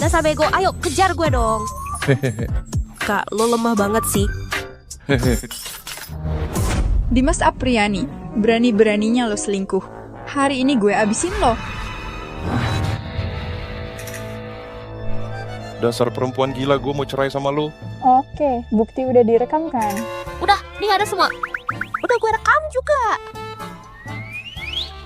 Dasar bego, ayo kejar gue dong. Kak, lo lemah banget sih. Dimas Apriyani, berani-beraninya lo selingkuh. Hari ini gue abisin lo. Dasar perempuan gila, gue mau cerai sama lu. Oke, bukti udah direkam kan? Udah, nih ada semua. Udah gue rekam juga.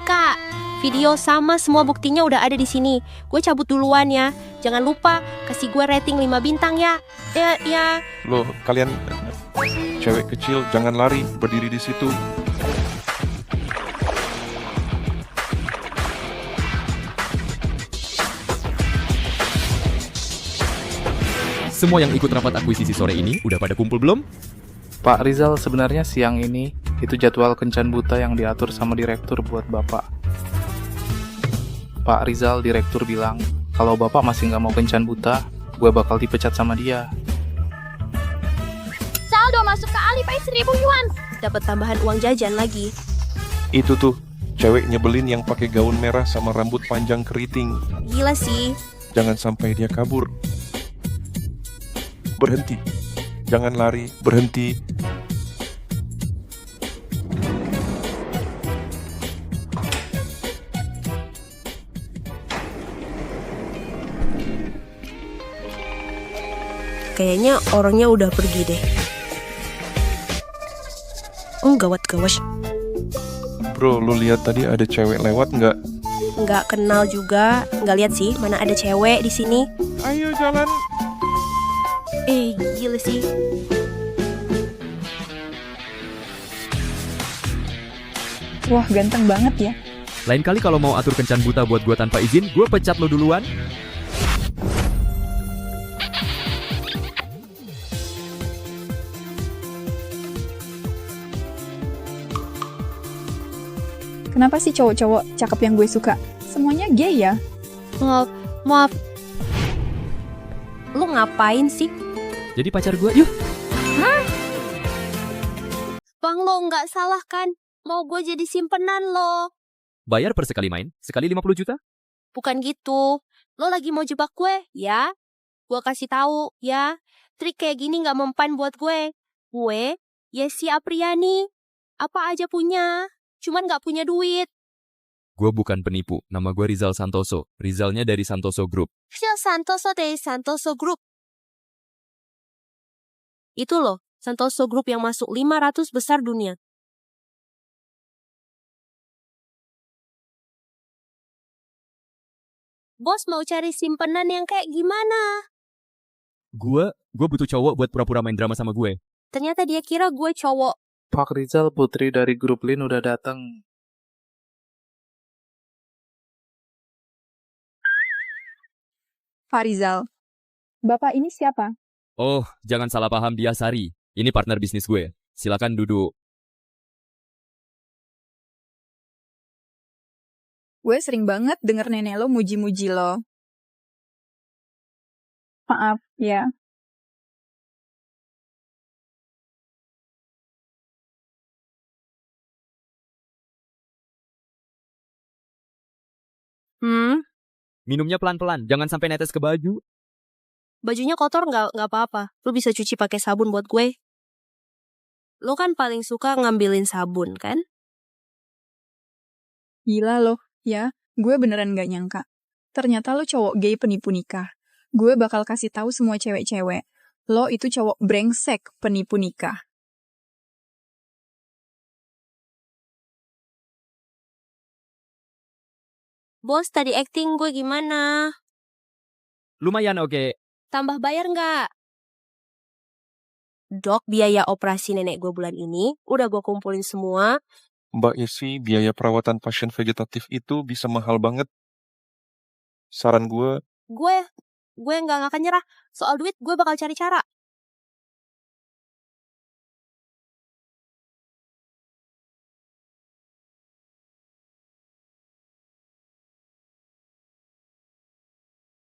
Kak, video sama semua buktinya udah ada di sini. Gue cabut duluan ya. Jangan lupa kasih gue rating 5 bintang ya. Ya. Lo, kalian cewek kecil, jangan lari, berdiri di situ. Semua yang ikut rapat akuisisi sore ini udah pada kumpul belum? Pak Rizal, sebenarnya siang ini itu jadwal kencan buta yang diatur sama direktur buat Bapak. Pak Rizal, direktur bilang, kalau Bapak masih nggak mau kencan buta, gue bakal dipecat sama dia. Saldo masuk ke Alipay 1.000 yuan. Dapat tambahan uang jajan lagi. Itu tuh, cewek nyebelin yang pakai gaun merah sama rambut panjang keriting. Gila sih. Jangan sampai dia kabur. Berhenti. Jangan lari, berhenti. Kayaknya orangnya udah pergi deh. Oh, gawat. Bro, lu lihat tadi ada cewek lewat nggak? Nggak kenal juga. Nggak lihat sih mana ada cewek di sini. Ayo jalan. Gila sih. Wah, ganteng banget ya. Lain kali kalau mau atur kencan buta buat gue tanpa izin, gue pecat lo duluan. Kenapa sih cowok-cowok cakep yang gue suka? Semuanya gay ya? Maaf. Lu ngapain sih? Jadi pacar gue, yuk. Bang, lo nggak salah kan? Mau gue jadi simpenan lo. Bayar per sekali main, sekali 50 juta. Bukan gitu. Lo lagi mau jebak gue, ya? Gue kasih tahu, ya. Trik kayak gini nggak mempan buat gue. Gue, Yesi Apriyani. Apa aja punya. Cuman nggak punya duit. Gue bukan penipu, nama gue Rizal Santoso. Rizalnya dari Santoso Group. Santoso dari Santoso Group. Itu loh, Santoso Group yang masuk 500 besar dunia. Bos mau cari simpenan yang kayak gimana? Gue butuh cowok buat pura-pura main drama sama gue. Ternyata dia kira gue cowok. Pak Rizal, putri dari grup Lin udah datang. Farizal. Bapak ini siapa? Oh, jangan salah paham, dia Sari. Ini partner bisnis gue. Silakan duduk. Gue sering banget denger nenek lo muji-muji lo. Maaf, ya. Minumnya pelan-pelan, jangan sampai netes ke baju. Bajunya kotor nggak apa-apa. Lu bisa cuci pakai sabun buat gue. Lo kan paling suka ngambilin sabun, kan? Gila lo, ya. Gue beneran gak nyangka. Ternyata lo cowok gay penipu nikah. Gue bakal kasih tahu semua cewek-cewek. Lo itu cowok brengsek penipu nikah. Bos, tadi acting gue gimana? Lumayan oke. Tambah bayar nggak? Dok, biaya operasi nenek gue bulan ini udah gue kumpulin semua. Mbak Yesi, biaya perawatan pasien vegetatif itu bisa mahal banget. Saran gue, Gue nggak akan nyerah. Soal duit, gue bakal cari cara.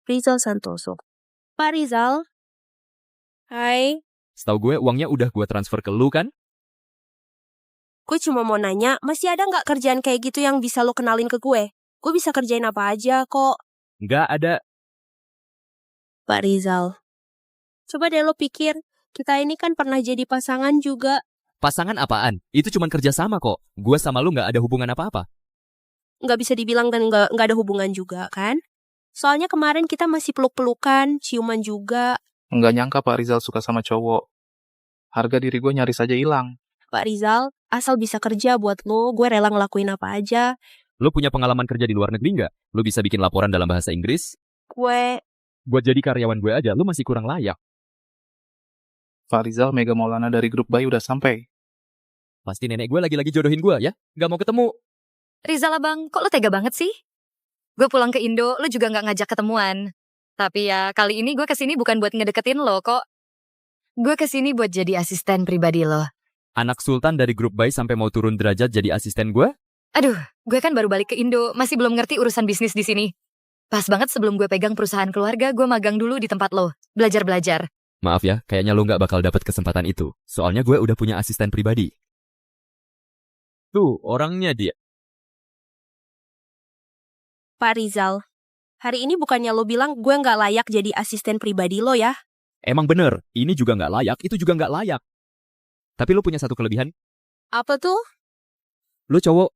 Rizal Santoso. Pak Rizal. Hai. Setahu gue uangnya udah gue transfer ke lu kan? Gue cuma mau nanya, masih ada nggak kerjaan kayak gitu yang bisa lo kenalin ke gue? Gue bisa kerjain apa aja kok. Nggak ada. Pak Rizal. Coba deh lo pikir, kita ini kan pernah jadi pasangan juga. Pasangan apaan? Itu cuma kerjasama kok. Gue sama lu nggak ada hubungan apa-apa. Nggak bisa dibilang dan nggak ada hubungan juga kan? Soalnya kemarin kita masih peluk-pelukan, ciuman juga. Nggak nyangka Pak Rizal suka sama cowok. Harga diri gue nyaris aja hilang. Pak Rizal, asal bisa kerja buat lo, gue rela ngelakuin apa aja. Lu punya pengalaman kerja di luar negeri nggak? Lu bisa bikin laporan dalam bahasa Inggris? Gue, Buat jadi karyawan gue aja, lu masih kurang layak. Pak Rizal, Mega Maulana dari grup bayi udah sampai. Pasti nenek gue lagi-lagi jodohin gue ya. Nggak mau ketemu. Rizal abang, kok lo tega banget sih? Gue pulang ke Indo, lo juga gak ngajak ketemuan. Tapi ya, kali ini gue kesini bukan buat ngedeketin lo kok. Gue kesini buat jadi asisten pribadi lo. Anak sultan dari grup bayi sampai mau turun derajat jadi asisten gue? Aduh, gue kan baru balik ke Indo, masih belum ngerti urusan bisnis di sini. Pas banget sebelum gue pegang perusahaan keluarga, gue magang dulu di tempat lo. Belajar-belajar. Maaf ya, kayaknya lu nggak bakal dapat kesempatan itu. Soalnya gue udah punya asisten pribadi. Tuh, orangnya dia. Pak Rizal, hari ini bukannya lo bilang gue nggak layak jadi asisten pribadi lo ya? Emang bener, ini juga nggak layak, itu juga nggak layak. Tapi lu punya satu kelebihan, Apa tuh? lu cowok.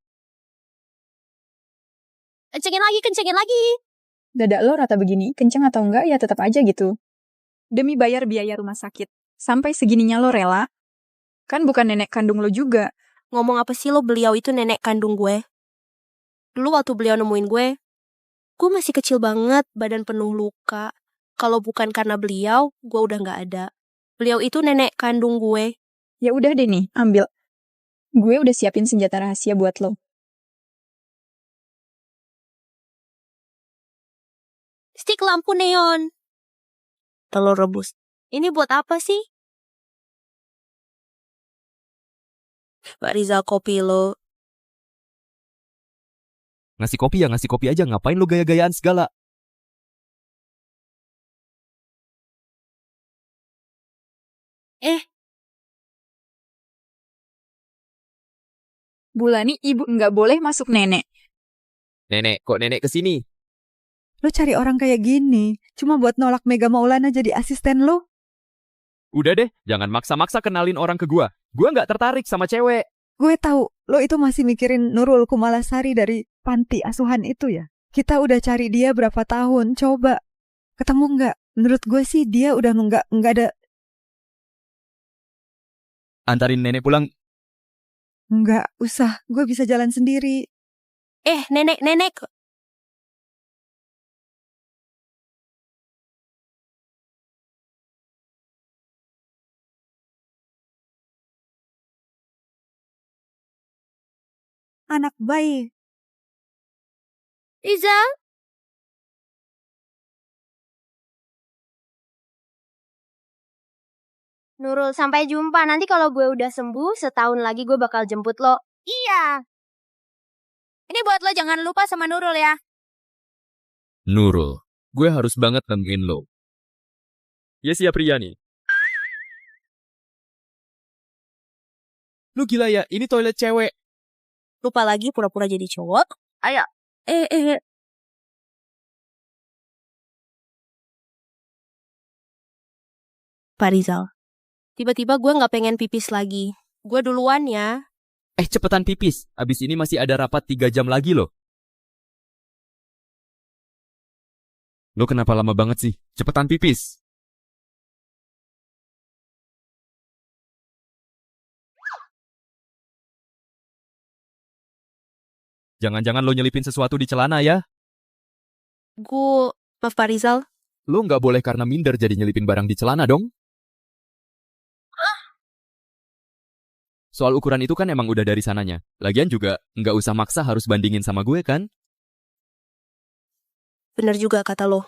Kencengin lagi. Dada lo rata begini, kenceng atau enggak ya tetap aja gitu. Demi bayar biaya rumah sakit. Sampai segininya lo rela? Kan bukan nenek kandung lo juga. Ngomong apa sih lo, beliau itu nenek kandung gue. Dulu waktu beliau nemuin gue masih kecil banget, badan penuh luka. Kalau bukan karena beliau, gue udah nggak ada. Beliau itu nenek kandung gue. Ya udah deh nih, ambil. Gue udah siapin senjata rahasia buat lo. Stik lampu neon. Telur rebus. Ini buat apa sih? Pak Rizal, kopi lo. Ngasih kopi ya ngasih kopi aja, ngapain lu gaya-gayaan segala? Bulani, ibu nggak boleh masuk nenek. Nenek, kok nenek kesini? Lo cari orang kayak gini, cuma buat nolak Mega Maulana jadi asisten lo? Udah deh, jangan maksa-maksa kenalin orang ke gua. Gua nggak tertarik sama cewek. Gue tahu, lo itu masih mikirin Nurul Kumalasari dari panti asuhan itu ya? Kita udah cari dia berapa tahun, coba. Ketemu nggak? Menurut gue sih dia udah nggak ada. Antarin nenek pulang. Nggak usah, gue bisa jalan sendiri. Nenek. Anak bayi. Rizal? Nurul, sampai jumpa. Nanti kalau gue udah sembuh, setahun lagi gue bakal jemput lo. Iya. Ini buat lo, jangan lupa sama Nurul ya. Nurul, gue harus banget nemuin lo. Yes ya Priyani. Lu gila ya, ini toilet cewek. Lupa lagi pura-pura jadi cowok. Ayo. Pak Rizal, tiba-tiba gue gak pengen pipis lagi. Gue duluan ya. Cepetan pipis. Abis ini masih ada rapat 3 jam lagi loh. Lo kenapa lama banget sih? Cepetan pipis. Jangan-jangan lo nyelipin sesuatu di celana ya? Maaf Pak Rizal. Lo nggak boleh karena minder jadi nyelipin barang di celana dong. Soal ukuran itu kan emang udah dari sananya. Lagian juga nggak usah maksa harus bandingin sama gue kan? Bener juga kata lo.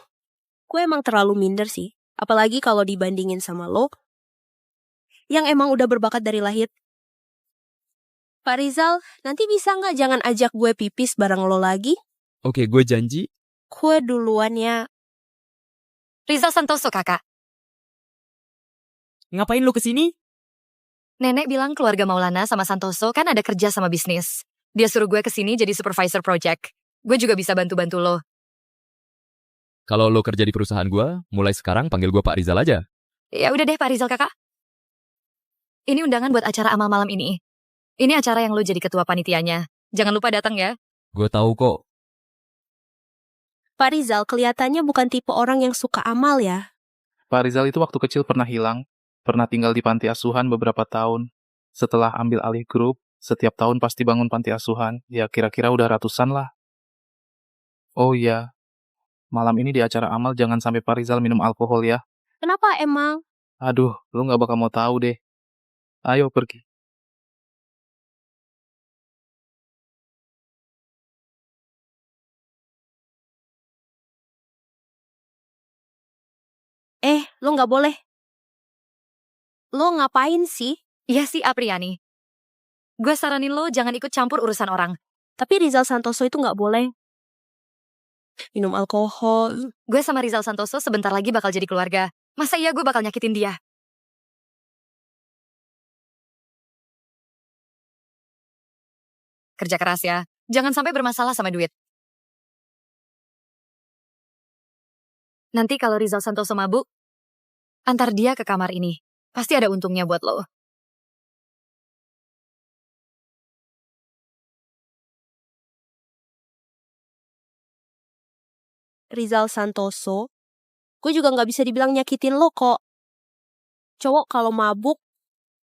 Gue emang terlalu minder sih. Apalagi kalau dibandingin sama lo, yang emang udah berbakat dari lahir. Pak Rizal, nanti bisa nggak jangan ajak gue pipis bareng lo lagi? Oke, gue janji. Gue duluan ya. Rizal Santoso kakak. Ngapain lo kesini? Nenek bilang keluarga Maulana sama Santoso kan ada kerja sama bisnis. Dia suruh gue kesini jadi supervisor project. Gue juga bisa bantu-bantu lo. Kalau lo kerja di perusahaan gue, mulai sekarang panggil gue Pak Rizal aja. Ya udah deh Pak Rizal kakak. Ini undangan buat acara amal malam ini. Ini acara yang lo jadi ketua panitianya. Jangan lupa datang ya. Gue tahu kok. Pak Rizal kelihatannya bukan tipe orang yang suka amal ya. Pak Rizal itu waktu kecil pernah hilang, pernah tinggal di panti asuhan beberapa tahun. Setelah ambil alih grup, setiap tahun pasti bangun panti asuhan. Ya kira-kira udah ratusan lah. Oh iya, malam ini di acara amal jangan sampai Pak Rizal minum alkohol ya. Kenapa emang? Aduh, lu gak bakal mau tahu deh. Ayo pergi. Lo nggak boleh. Lo ngapain sih? Iya sih Apriyani. Gue saranin lo jangan ikut campur urusan orang. Tapi Rizal Santoso itu nggak boleh minum alkohol. Gue sama Rizal Santoso sebentar lagi bakal jadi keluarga. Masa iya gue bakal nyakitin dia? Kerja keras ya. Jangan sampai bermasalah sama duit. Nanti kalau Rizal Santoso mabuk, antar dia ke kamar ini. Pasti ada untungnya buat lo. Rizal Santoso, gue juga nggak bisa dibilang nyakitin lo kok. Cowok kalau mabuk,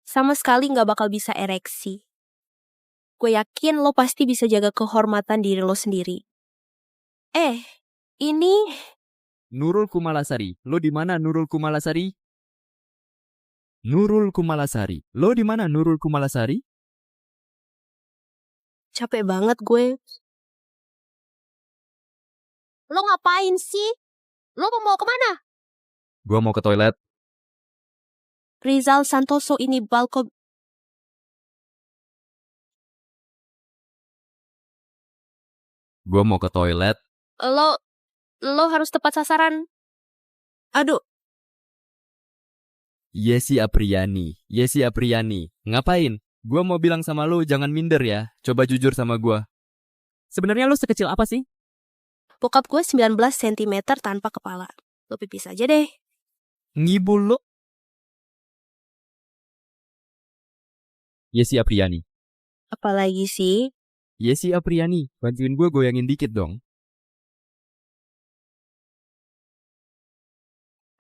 sama sekali nggak bakal bisa ereksi. Gue yakin lo pasti bisa jaga kehormatan diri lo sendiri. Ini Nurul Kumalasari. Lo di mana Nurul Kumalasari? Nurul Kumalasari. Lo di mana Nurul Kumalasari? capek banget gue. Lo ngapain sih? Lo mau kemana? Gue mau ke toilet. Rizal Santoso ini balkon. Gue mau ke toilet. Lo harus tepat sasaran. Aduh, Yesi Apriyani. Yesi Apriyani. Ngapain? Gue mau bilang sama lo jangan minder ya. Coba jujur sama gue. Sebenarnya lo sekecil apa sih? bokap gue 19 cm tanpa kepala. Lo pipis aja deh. Ngibul lo. Yesi Apriyani. Apalagi sih? Yesi Apriyani. Bantuin gue goyangin dikit dong.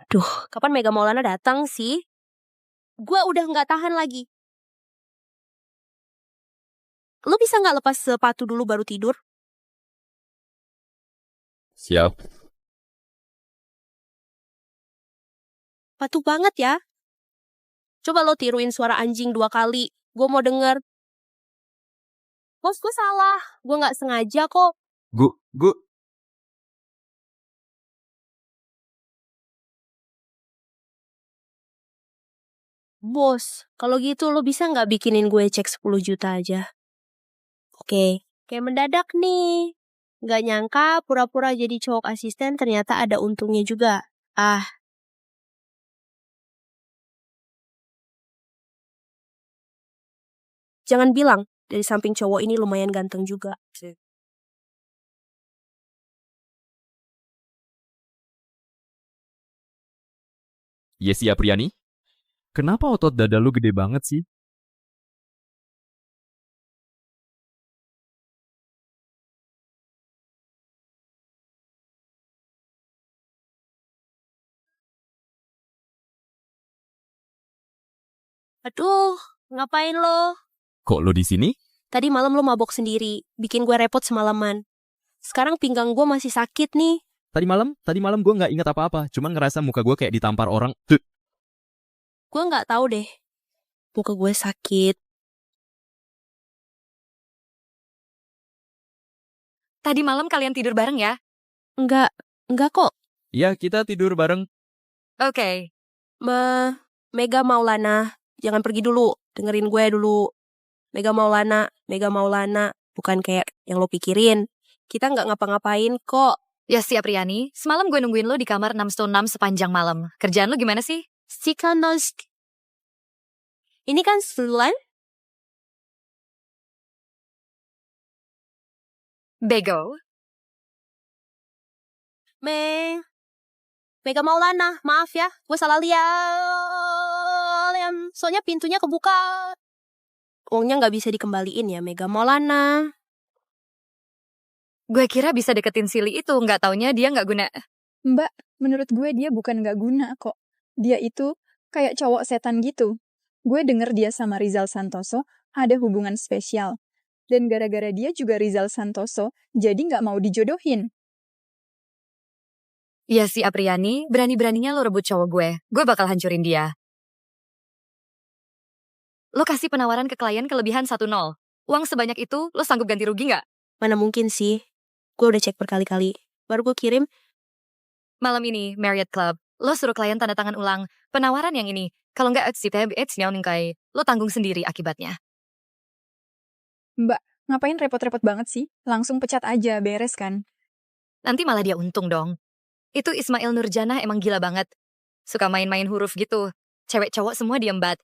Aduh, kapan Mega Maulana datang sih? Gue udah nggak tahan lagi. Lo bisa nggak lepas sepatu dulu baru tidur? Siap. Patuh banget ya. Coba lo tiruin suara anjing 2 kali. Gue mau denger. Bos, gue salah. Gue nggak sengaja kok. Gue. Bos, kalau gitu lo bisa nggak bikinin gue cek 10 juta aja? Oke. Kayak mendadak nih. Nggak nyangka pura-pura jadi cowok asisten ternyata ada untungnya juga. Jangan bilang, dari samping cowok ini lumayan ganteng juga. Yesi Apriyani. Kenapa otot dada lu gede banget sih? Aduh, ngapain lo? Kok lo di sini? Tadi malam lo mabok sendiri, bikin gue repot semalaman. Sekarang pinggang gue masih sakit nih. Tadi malam gue nggak ingat apa-apa, cuman ngerasa muka gue kayak ditampar orang. Gue nggak tahu deh. Muka gue sakit. Tadi malam kalian tidur bareng ya? Enggak kok. Iya, kita tidur bareng. Oke. Mega Maulana, jangan pergi dulu. Dengerin gue dulu. Mega Maulana, bukan kayak yang lo pikirin. Kita nggak ngapa-ngapain kok. Ya siap Riyani. Semalam gue nungguin lo di kamar 616 sepanjang malam. Kerjaan lo gimana sih? Sikanos. Ini kan Sulan? Bego. Mega Maulana, maaf ya, gue salah lihat. Soalnya pintunya kebuka. Uangnya nggak bisa dikembaliin ya, Mega Maulana. Gue kira bisa deketin Silly itu, nggak taunya dia nggak guna. Mbak, menurut gue dia bukan nggak guna kok. Dia itu kayak cowok setan gitu. Gue denger dia sama Rizal Santoso ada hubungan spesial. Dan gara-gara dia juga Rizal Santoso, jadi nggak mau dijodohin. Ya si Apriani, berani-beraninya lo rebut cowok gue. Gue bakal hancurin dia. Lo kasih penawaran ke klien kelebihan 1-0. Uang sebanyak itu, lo sanggup ganti rugi nggak? Mana mungkin sih. Gue udah cek berkali-kali. Baru gue kirim. Malam ini, Marriott Club. Lo suruh klien tanda tangan ulang. Penawaran yang ini. Kalau nggak lo tanggung sendiri akibatnya. Mbak, ngapain repot-repot banget sih? Langsung pecat aja, beres kan? Nanti malah dia untung dong. Itu Ismail Nurjanah emang gila banget. Suka main-main huruf gitu. Cewek cowok semua diembat.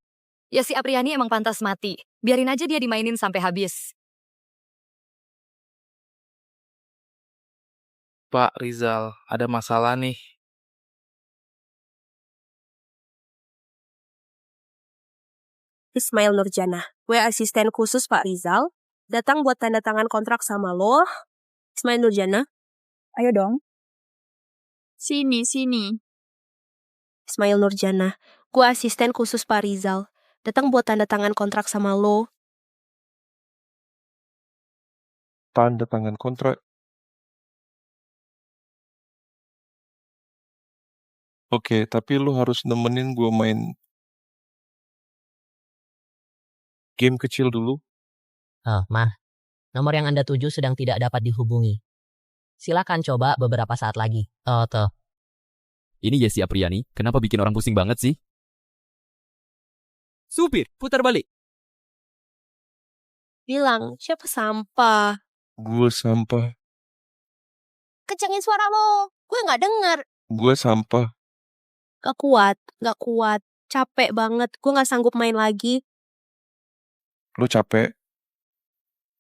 Ya si Apriani emang pantas mati. Biarin aja dia dimainin sampai habis. Pak Rizal, ada masalah nih. Ismail Nurjanah, gue asisten khusus Pak Rizal. Datang buat tanda tangan kontrak sama lo. Ismail Nurjanah. Ayo dong. Sini. Ismail Nurjanah, gue asisten khusus Pak Rizal. Datang buat tanda tangan kontrak sama lo. Tanda tangan kontrak. Oke, tapi lu harus nemenin gue main game kecil dulu. Mah, nomor yang Anda tuju sedang tidak dapat dihubungi. Silakan coba beberapa saat lagi. Tuh. Ini Yesi Apriani, kenapa bikin orang pusing banget sih? Supir, putar balik. Bilang, siapa sampah? Gue sampah. Kencengin suara lo. Gue gak denger. Gue sampah. Gak kuat. Capek banget. Gue gak sanggup main lagi. Lu capek?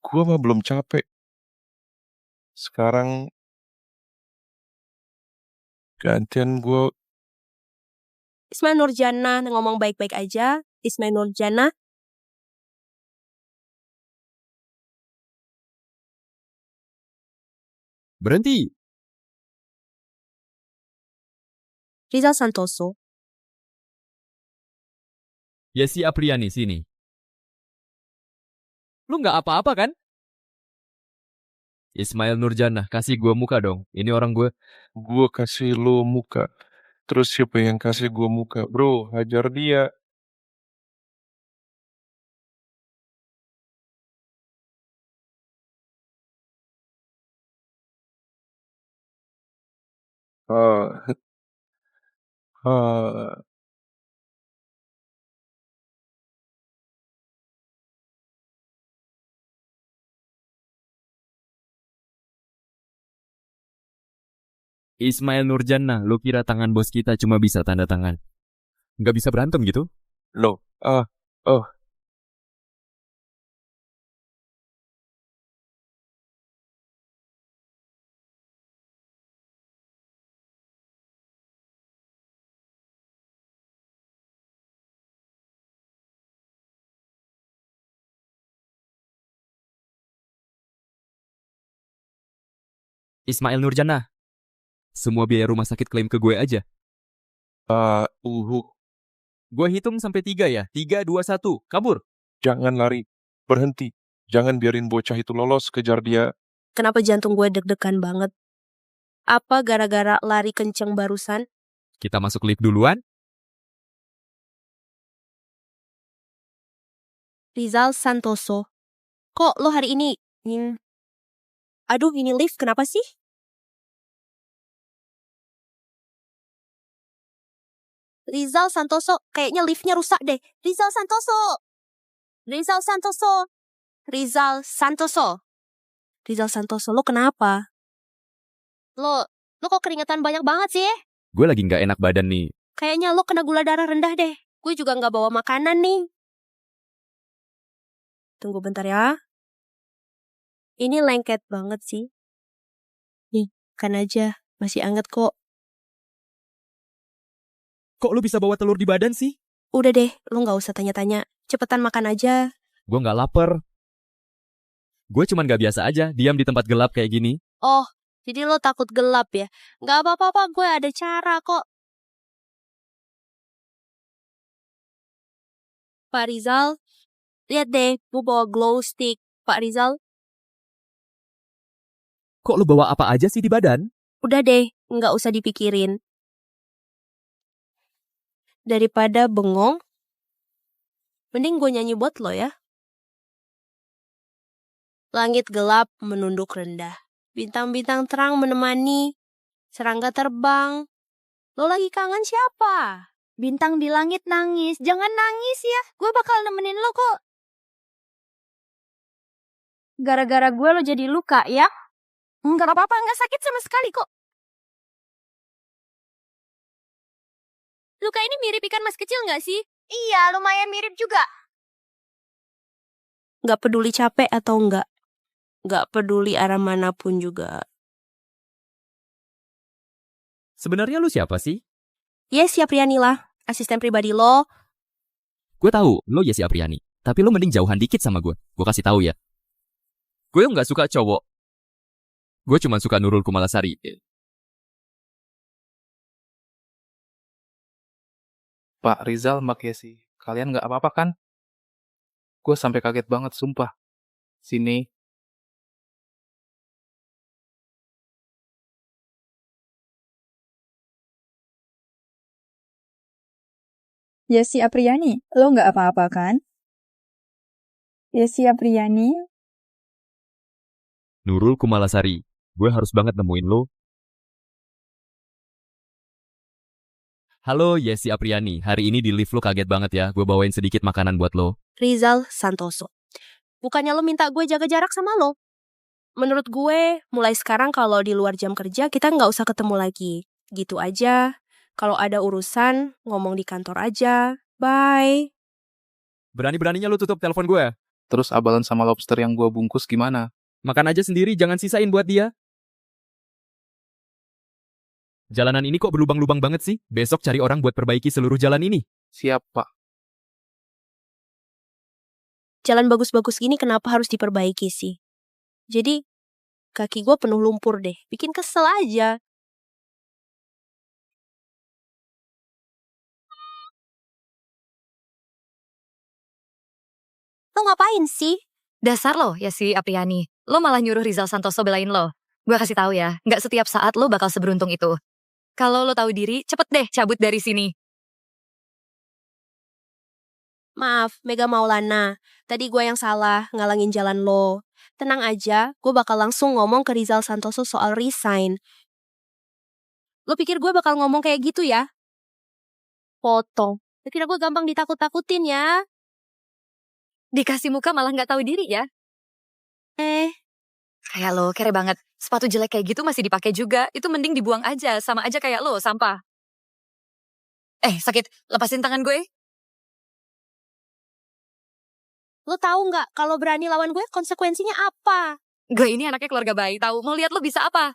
Gue mah belum capek. Sekarang gantian gue. Ismail Nurjanah ngomong baik-baik aja. Ismail Nurjanah. Berhenti. Rizal Santoso. Yesi Apriani, sini. Lu nggak apa-apa kan? Ismail Nurjanah, kasih gue muka dong. Ini orang gue. Gue kasih lu muka. Terus siapa yang kasih gue muka? Bro, hajar dia. Ah, ah. Ismail Nurjanah, lu kira tangan bos kita cuma bisa tanda tangan? Nggak bisa berantem gitu? Loh, oh. Ismail Nurjanah, semua biaya rumah sakit klaim ke gue aja. Gue hitung sampai 3 ya. 3, 2, 1. Kabur. Jangan lari. Berhenti. Jangan biarin bocah itu lolos. Kejar dia. Kenapa jantung gue deg-degan banget? Apa gara-gara lari kenceng barusan? Kita masuk lift duluan. Rizal Santoso. Kok lo hari ini? Aduh, ini lift kenapa sih? Rizal Santoso, kayaknya liftnya rusak deh. Rizal Santoso. Rizal Santoso, lo kenapa? Lo kok keringetan banyak banget sih? Gue lagi nggak enak badan nih. Kayaknya lo kena gula darah rendah deh. Gue juga nggak bawa makanan nih. Tunggu bentar ya. Ini lengket banget sih. Nih, kan aja. Masih anget kok. Kok lu bisa bawa telur di badan sih? Udah deh, lu gak usah tanya-tanya. Cepetan makan aja. Gue nggak lapar. Gue cuman gak biasa aja diam di tempat gelap kayak gini. Oh, jadi lo takut gelap ya? Gak apa-apa, gue ada cara kok. Pak Rizal, lihat deh, gue bawa glow stick. Pak Rizal, Kok lu bawa apa aja sih di badan? udah deh, nggak usah dipikirin. Daripada bengong, mending gue nyanyi buat lo ya. Langit gelap menunduk rendah. Bintang-bintang terang menemani. Serangga terbang. Lo lagi kangen siapa? Bintang di langit nangis. Jangan nangis ya. Gue bakal nemenin lo kok. Gara-gara gue lo jadi luka ya? Enggak apa-apa, enggak sakit sama sekali kok. Luka ini mirip ikan mas kecil nggak sih? Iya, lumayan mirip juga. Nggak peduli capek atau enggak. Nggak peduli arah manapun juga. Sebenarnya lu siapa sih? Yes, Apriani lah. Asisten pribadi lo. Gue tahu lo Yesi Apriani, tapi lo mending jauhan dikit sama gue. Gue kasih tahu ya. Gue nggak suka cowok. Gue cuma suka Nurul Kumalasari. Pak Rizal, Mbak Yesi, kalian nggak apa-apa kan? Gue sampai kaget banget, sumpah. Sini. Yesi Apriani, lo nggak apa-apa kan? Yesi Apriani, Nurul Kumalasari, gue harus banget nemuin lo. Halo Yesi Apriani, hari ini di lift lo kaget banget ya. Gue bawain sedikit makanan buat lo. Rizal Santoso. Bukannya lo minta gue jaga jarak sama lo? Menurut gue, mulai sekarang kalau di luar jam kerja, kita nggak usah ketemu lagi. Gitu aja. Kalau ada urusan, ngomong di kantor aja. Bye. Berani-beraninya lo tutup telepon gue. Terus abalan sama lobster yang gue bungkus gimana? Makan aja sendiri, jangan sisain buat dia. Jalanan ini kok berlubang-lubang banget sih? Besok cari orang buat perbaiki seluruh jalan ini. Siap, Pak. Jalan bagus-bagus gini kenapa harus diperbaiki sih? Jadi, kaki gue penuh lumpur deh. Bikin kesel aja. Lo ngapain sih? Dasar lo, Yesi Apriani. Lo malah nyuruh Rizal Santoso belain lo. Gue kasih tahu ya, nggak setiap saat lo bakal seberuntung itu. Kalau lo tahu diri, cepet deh cabut dari sini. Maaf, Mega Maulana. Tadi gue yang salah, ngalangin jalan lo. Tenang aja, gue bakal langsung ngomong ke Rizal Santoso soal resign. Lo pikir gue bakal ngomong kayak gitu ya? Potong. Lo kira gue gampang ditakut-takutin ya? Dikasih muka malah nggak tahu diri ya. Kayak lo, kere banget. Sepatu jelek kayak gitu masih dipakai juga. Itu mending dibuang aja, sama aja kayak lo, sampah. Sakit. Lepasin tangan gue. Lo tahu nggak kalau berani lawan gue konsekuensinya apa? Gue ini anaknya keluarga baik, tahu. Mau lihat lo bisa apa?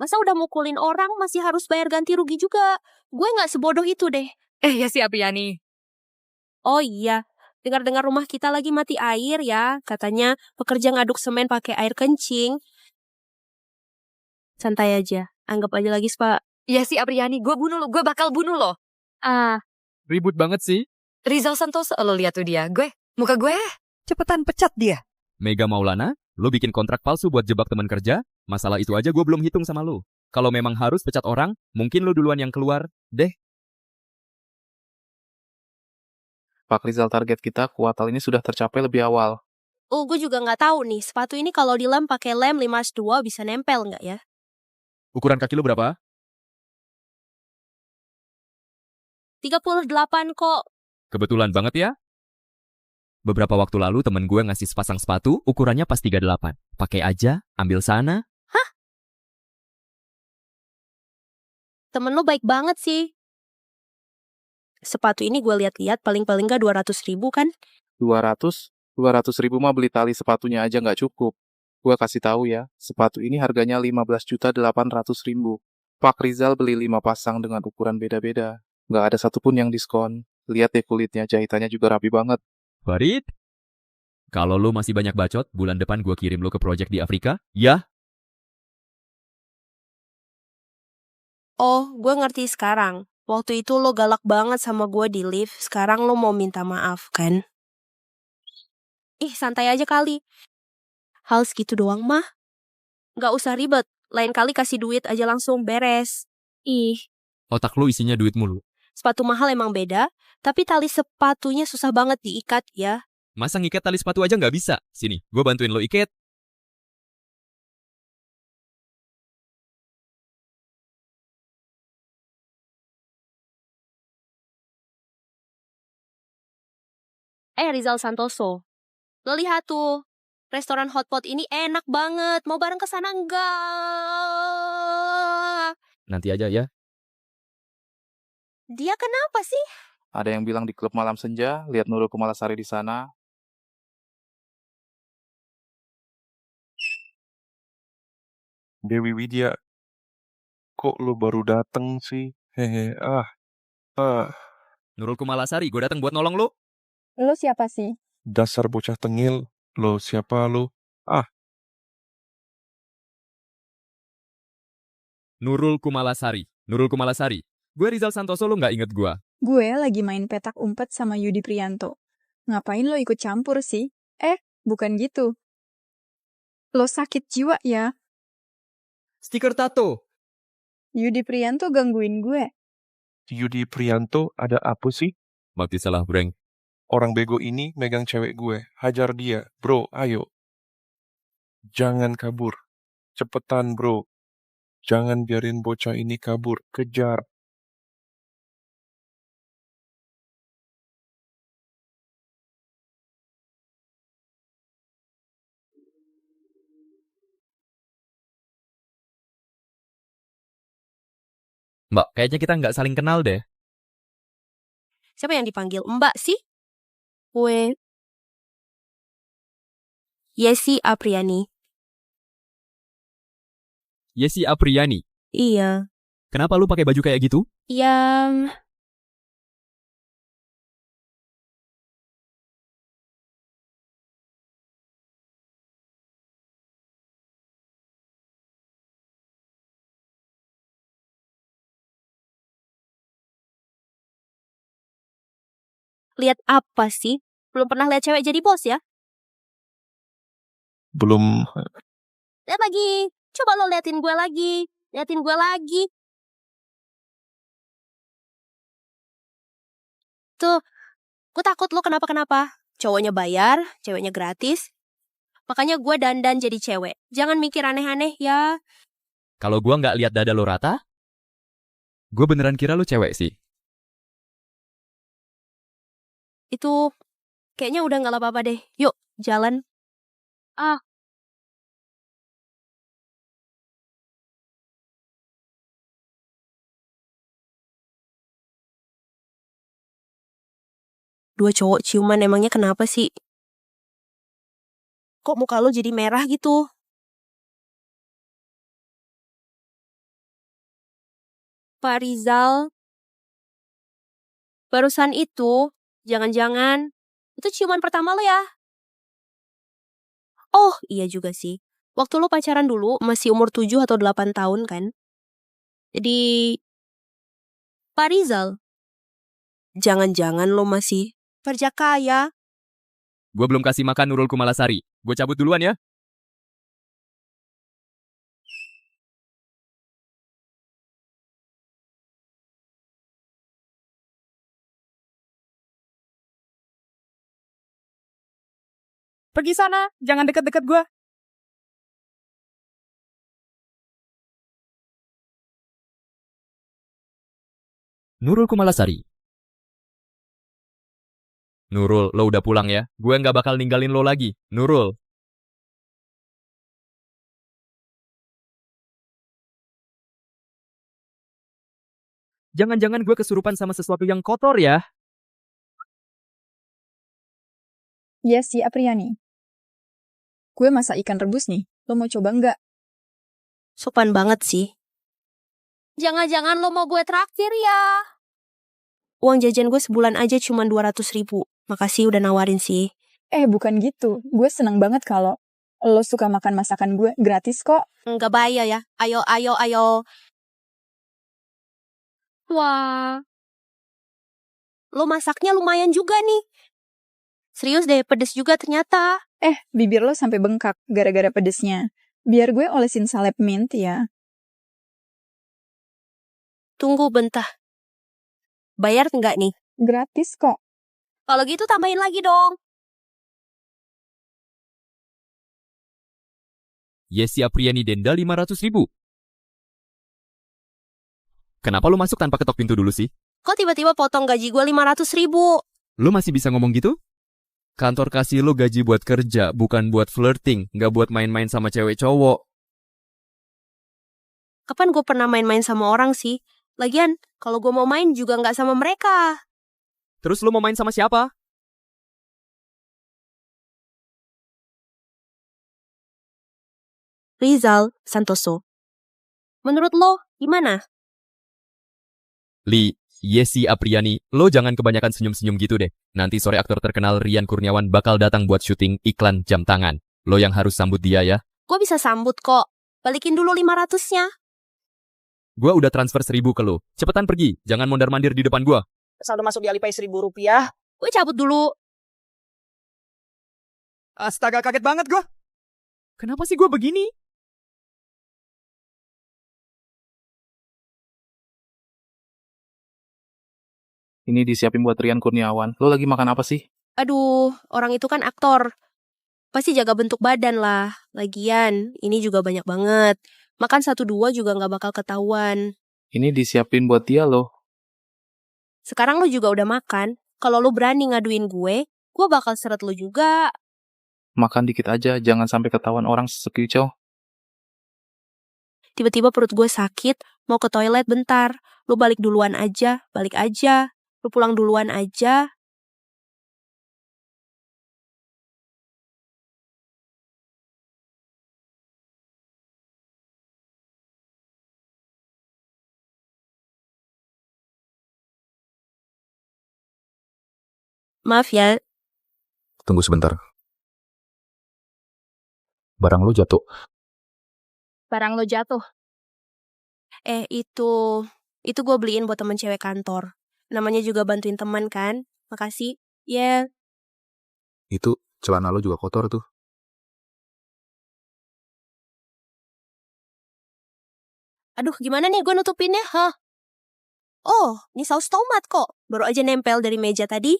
Masa udah mukulin orang masih harus bayar ganti rugi juga? Gue nggak sebodoh itu deh. Yesi Apriani. Oh iya, dengar-dengar rumah kita lagi mati air ya. Katanya pekerja ngaduk semen pakai air kencing. Santai aja, anggap aja lagi Pak. Yesi Apriani, gue bunuh lo. Gue bakal bunuh lo. Ribut banget sih. Rizal Santoso, lo lihat tuh dia. Muka gue. Cepetan pecat dia. Mega Maulana, lo bikin kontrak palsu buat jebak teman kerja? Masalah itu aja gue belum hitung sama lo. Kalau memang harus pecat orang, mungkin lo duluan yang keluar, deh. Pak Rizal, target kita kuartal ini sudah tercapai lebih awal. Oh, gue juga nggak tahu nih, sepatu ini kalau dilem pakai lem 5S2 bisa nempel nggak ya? Ukuran kaki lo berapa? 38 kok. Kebetulan banget ya. Beberapa waktu lalu temen gue ngasih sepasang sepatu, ukurannya pas 38. Pakai aja, ambil sana. Temen lo baik banget sih. Sepatu ini gue lihat-lihat paling-paling nggak 200.000 kan? 200? 200.000 mah beli tali sepatunya aja nggak cukup. Gua kasih tahu ya, sepatu ini harganya 15.800.000. Pak Rizal beli 5 pasang dengan ukuran beda-beda. Nggak ada satupun yang diskon. Lihat deh kulitnya, jahitannya juga rapi banget. Farid, kalau lo masih banyak bacot, bulan depan gue kirim lo ke project di Afrika, ya? Oh, gue ngerti sekarang. Waktu itu lo galak banget sama gue di lift, sekarang lo mau minta maaf, kan? Ih, santai aja kali. Hal segitu doang mah. Gak usah ribet, lain kali kasih duit aja langsung beres. Ih, Otak lo isinya duit mulu. sepatu mahal emang beda, tapi tali sepatunya susah banget diikat ya. Masa ngikat tali sepatu aja nggak bisa? Sini, gue bantuin lo ikat. Rizal Santoso, lo lihat tuh, restoran hotpot ini enak banget. Mau bareng ke sana enggak? Nanti aja ya. Dia kenapa sih? Ada yang bilang di klub malam senja, lihat Nurul Kumalasari di sana. Dewi Widya, kok lo baru dateng sih? Hehe, Nurul Kumalasari, gue datang buat nolong lo. Lo siapa sih? dasar bocah tengil. Lo siapa lo? Nurul Kumalasari. Nurul Kumalasari. Gue Rizal Santoso, lo nggak inget gue. Gue lagi main petak umpet sama Yudi Prianto. Ngapain lo ikut campur sih? Bukan gitu. Lo sakit jiwa ya? Stiker tato. Yudi Prianto gangguin gue. Yudi Prianto ada apa sih? Mati salah breng. Orang bego ini megang cewek gue. Hajar dia. Bro, ayo. Jangan kabur. Cepetan, bro. Jangan biarin bocah ini kabur. Kejar. Mbak, kayaknya kita nggak saling kenal deh. Siapa yang dipanggil Mbak sih? Gue Yesi Apriani. Yesi Apriani. Iya. Kenapa lu pakai baju kayak gitu? Yang lihat apa sih? Belum pernah lihat cewek jadi bos ya? Belum. Lihat lagi. Coba lo liatin gue lagi. Liatin gue lagi. Tuh, gue takut lo kenapa-kenapa. Cowoknya bayar, ceweknya gratis. Makanya gue dandan jadi cewek. Jangan mikir aneh-aneh ya. Kalau gua nggak lihat dada lo rata, gue beneran kira lu cewek sih. Itu kayaknya udah gak apa-apa deh. Yuk, jalan. Dua cowok ciuman emangnya kenapa sih? Kok muka lo jadi merah gitu? Pak Rizal, barusan itu, jangan-jangan, itu ciuman pertama lo ya? Oh, iya juga sih. Waktu lo pacaran dulu, masih umur 7 atau 8 tahun kan? Jadi, Pak Rizal, jangan-jangan lo masih kerja kaya? Gue belum kasih makan Nurul Kumalasari. Gue cabut duluan ya. Pergi sana, jangan deket-deket gue. Nurul Kumalasari. Nurul, lo udah pulang ya. Gue nggak bakal ninggalin lo lagi. Nurul. Jangan-jangan gue kesurupan sama sesuatu yang kotor ya. Yesi Apriani. Gue masak ikan rebus nih. Lo mau coba nggak? Sopan banget sih. Jangan-jangan lo mau gue traktir ya? Uang jajan gue sebulan aja cuma 200.000. Makasih udah nawarin sih. Bukan gitu. Gue seneng banget kalau lo suka makan masakan gue. Gratis kok. Nggak bayar ya. Ayo. Wah. Lo masaknya lumayan juga nih. Serius deh, pedes juga ternyata. Bibir lo sampai bengkak gara-gara pedesnya. Biar gue olesin salep mint ya. Tunggu bentar. Bayar nggak nih? Gratis kok. Kalau gitu tambahin lagi dong. Yesi Apriani denda 500.000. Kenapa lu masuk tanpa ketok pintu dulu sih? Kok tiba-tiba potong gaji gue 500.000? Lu masih bisa ngomong gitu? Kantor kasih lu gaji buat kerja, bukan buat flirting, nggak buat main-main sama cewek cowok. Kapan gue pernah main-main sama orang sih? Lagian, kalau gue mau main juga nggak sama mereka. Terus lu mau main sama siapa? Rizal Santoso. Menurut lo, gimana? Li, Yesi Apriani, lo jangan kebanyakan senyum-senyum gitu deh. Nanti sore aktor terkenal Rian Kurniawan bakal datang buat syuting iklan jam tangan. Lo yang harus sambut dia ya. Gue bisa sambut kok. Balikin dulu 500-nya. Gua udah transfer 1.000 ke lo. Cepetan pergi, jangan mondar-mandir di depan gua. Saldo masuk di Alipay Rp1.000. Gue cabut dulu. Astaga, kaget banget gue. Kenapa sih gua begini? Ini disiapin buat Rian Kurniawan. Lo lagi makan apa sih? Aduh, orang itu kan aktor. Pasti jaga bentuk badan lah. Lagian, ini juga banyak banget. Makan 1-2 juga gak bakal ketahuan. Ini disiapin buat dia loh. Sekarang lo juga udah makan. Kalau lo berani ngaduin gue bakal seret lo juga. Makan dikit aja, jangan sampai ketahuan orang sekicau. Tiba-tiba perut gue sakit, mau ke toilet bentar. Lo balik duluan aja, balik aja. Lo pulang duluan aja. Maaf ya, Tunggu sebentar. Barang lo jatuh. barang lo jatuh. Itu gue beliin buat temen cewek kantor. Namanya juga bantuin teman kan. Makasih. Ya. Itu celana lo juga kotor tuh. Aduh, gimana nih gue nutupinnya, hah? Oh, ini saus tomat kok. Baru aja nempel dari meja tadi.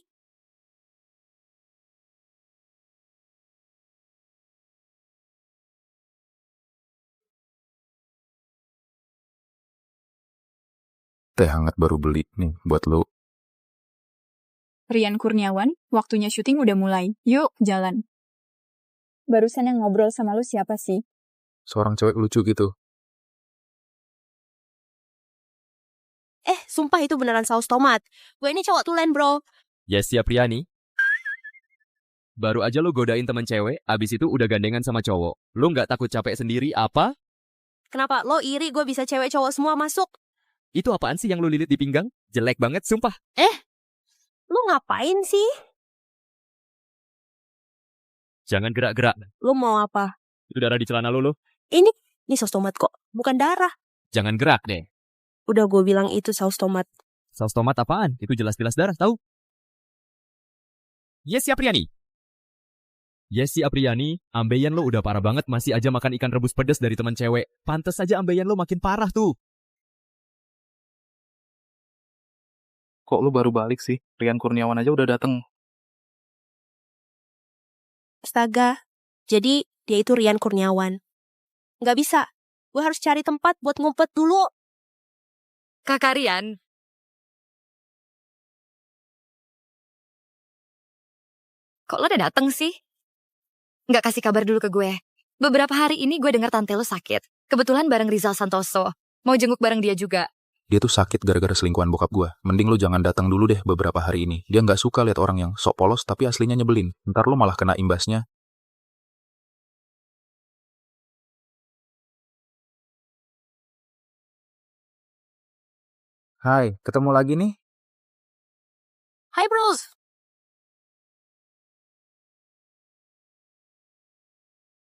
Teh hangat baru beli nih buat lo. Rian Kurniawan, waktunya syuting udah mulai. Yuk, jalan. Barusan yang ngobrol sama lu siapa sih? Seorang cewek lucu gitu. Sumpah itu beneran saus tomat. Gue ini cowok tulen, bro. Yesi Apriani. Baru aja lo godain temen cewek, abis itu udah gandengan sama cowok. Lo nggak takut capek sendiri apa? Kenapa? Lo iri gue bisa cewek cowok semua masuk? Itu apaan sih yang lo lilit di pinggang? Jelek banget, sumpah. Lo ngapain sih? Jangan gerak-gerak. Lo mau apa? Itu darah di celana lo. Ini saus tomat kok, bukan darah. Jangan gerak deh. Udah gue bilang itu saus tomat. Saus tomat apaan? Itu jelas-jelas darah, tahu? Yesi Apriani. Yesi Apriani, ambeien lo udah parah banget masih aja makan ikan rebus pedas dari teman cewek. Pantes aja ambeien lo makin parah tuh. Kok lo baru balik sih? Rian Kurniawan aja udah dateng. Astaga, jadi dia itu Rian Kurniawan. Nggak bisa, gue harus cari tempat buat ngumpet dulu. Kakak Rian. Kok lo udah dateng sih? Nggak kasih kabar dulu ke gue. Beberapa hari ini gue dengar tante lo sakit. Kebetulan bareng Rizal Santoso. Mau jenguk bareng dia juga. Dia tuh sakit gara-gara selingkuhan bokap gue. Mending lu jangan datang dulu deh beberapa hari ini. Dia nggak suka lihat orang yang sok polos tapi aslinya nyebelin. Ntar lu malah kena imbasnya. Hai, ketemu lagi nih. Hai bros.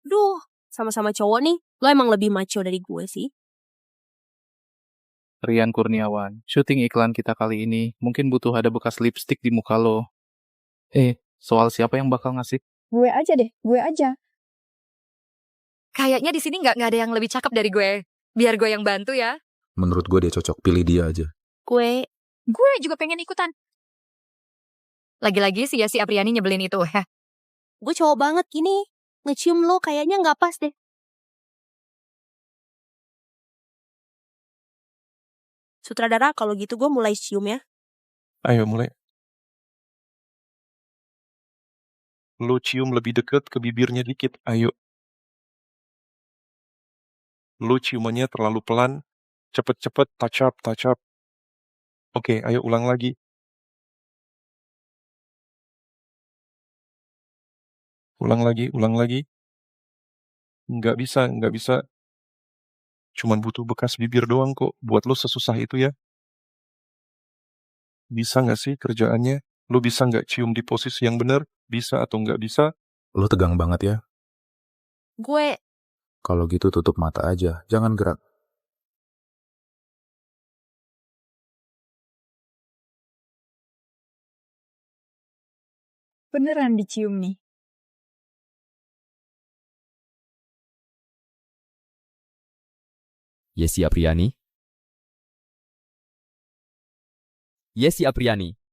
Duh, sama-sama cowok nih. Lo emang lebih macho dari gue sih. Rian Kurniawan, syuting iklan kita kali ini mungkin butuh ada bekas lipstick di muka lo. Soal siapa yang bakal ngasih? Gue aja deh, gue aja. Kayaknya di sini nggak ada yang lebih cakep dari gue. Biar gue yang bantu ya. Menurut gue dia cocok, pilih dia aja. Gue juga pengen ikutan. Lagi-lagi si Apriani nyebelin itu. gue cowok banget gini. Ngecium lo kayaknya nggak pas deh. Sutradara, kalau gitu gue mulai cium ya. Ayo mulai. Lu cium lebih deket ke bibirnya dikit, ayo. Lu ciumannya terlalu pelan, cepet-cepet, touch up, touch up. Oke, ayo ulang lagi. Ulang lagi. Nggak bisa. Cuman butuh bekas bibir doang kok, buat lu sesusah itu ya. Bisa nggak sih kerjaannya? Lu bisa nggak cium di posisi yang benar? Bisa atau nggak bisa? Lu tegang banget ya. Gue Kalau gitu tutup mata aja, jangan gerak. Beneran dicium nih. Yesi Apriani.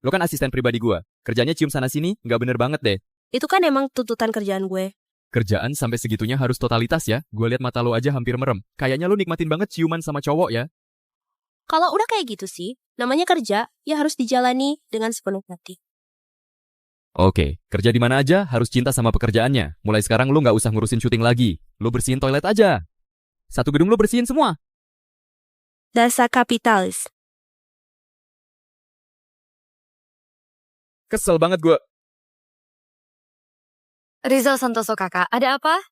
Lo kan asisten pribadi gue. Kerjanya cium sana-sini, nggak bener banget deh. itu kan emang tuntutan kerjaan gue. Kerjaan sampai segitunya harus totalitas ya. Gue liat mata lo aja hampir merem. Kayaknya lo nikmatin banget ciuman sama cowok ya. Kalau udah kayak gitu sih, namanya kerja, ya harus dijalani dengan sepenuh hati. Oke, kerja di mana aja harus cinta sama pekerjaannya. Mulai sekarang lo nggak usah ngurusin syuting lagi. Lo bersihin toilet aja. Satu gedung lo bersihin semua. Dasar kapitalis. Kesel banget gue. Rizal Santoso kakak, ada apa?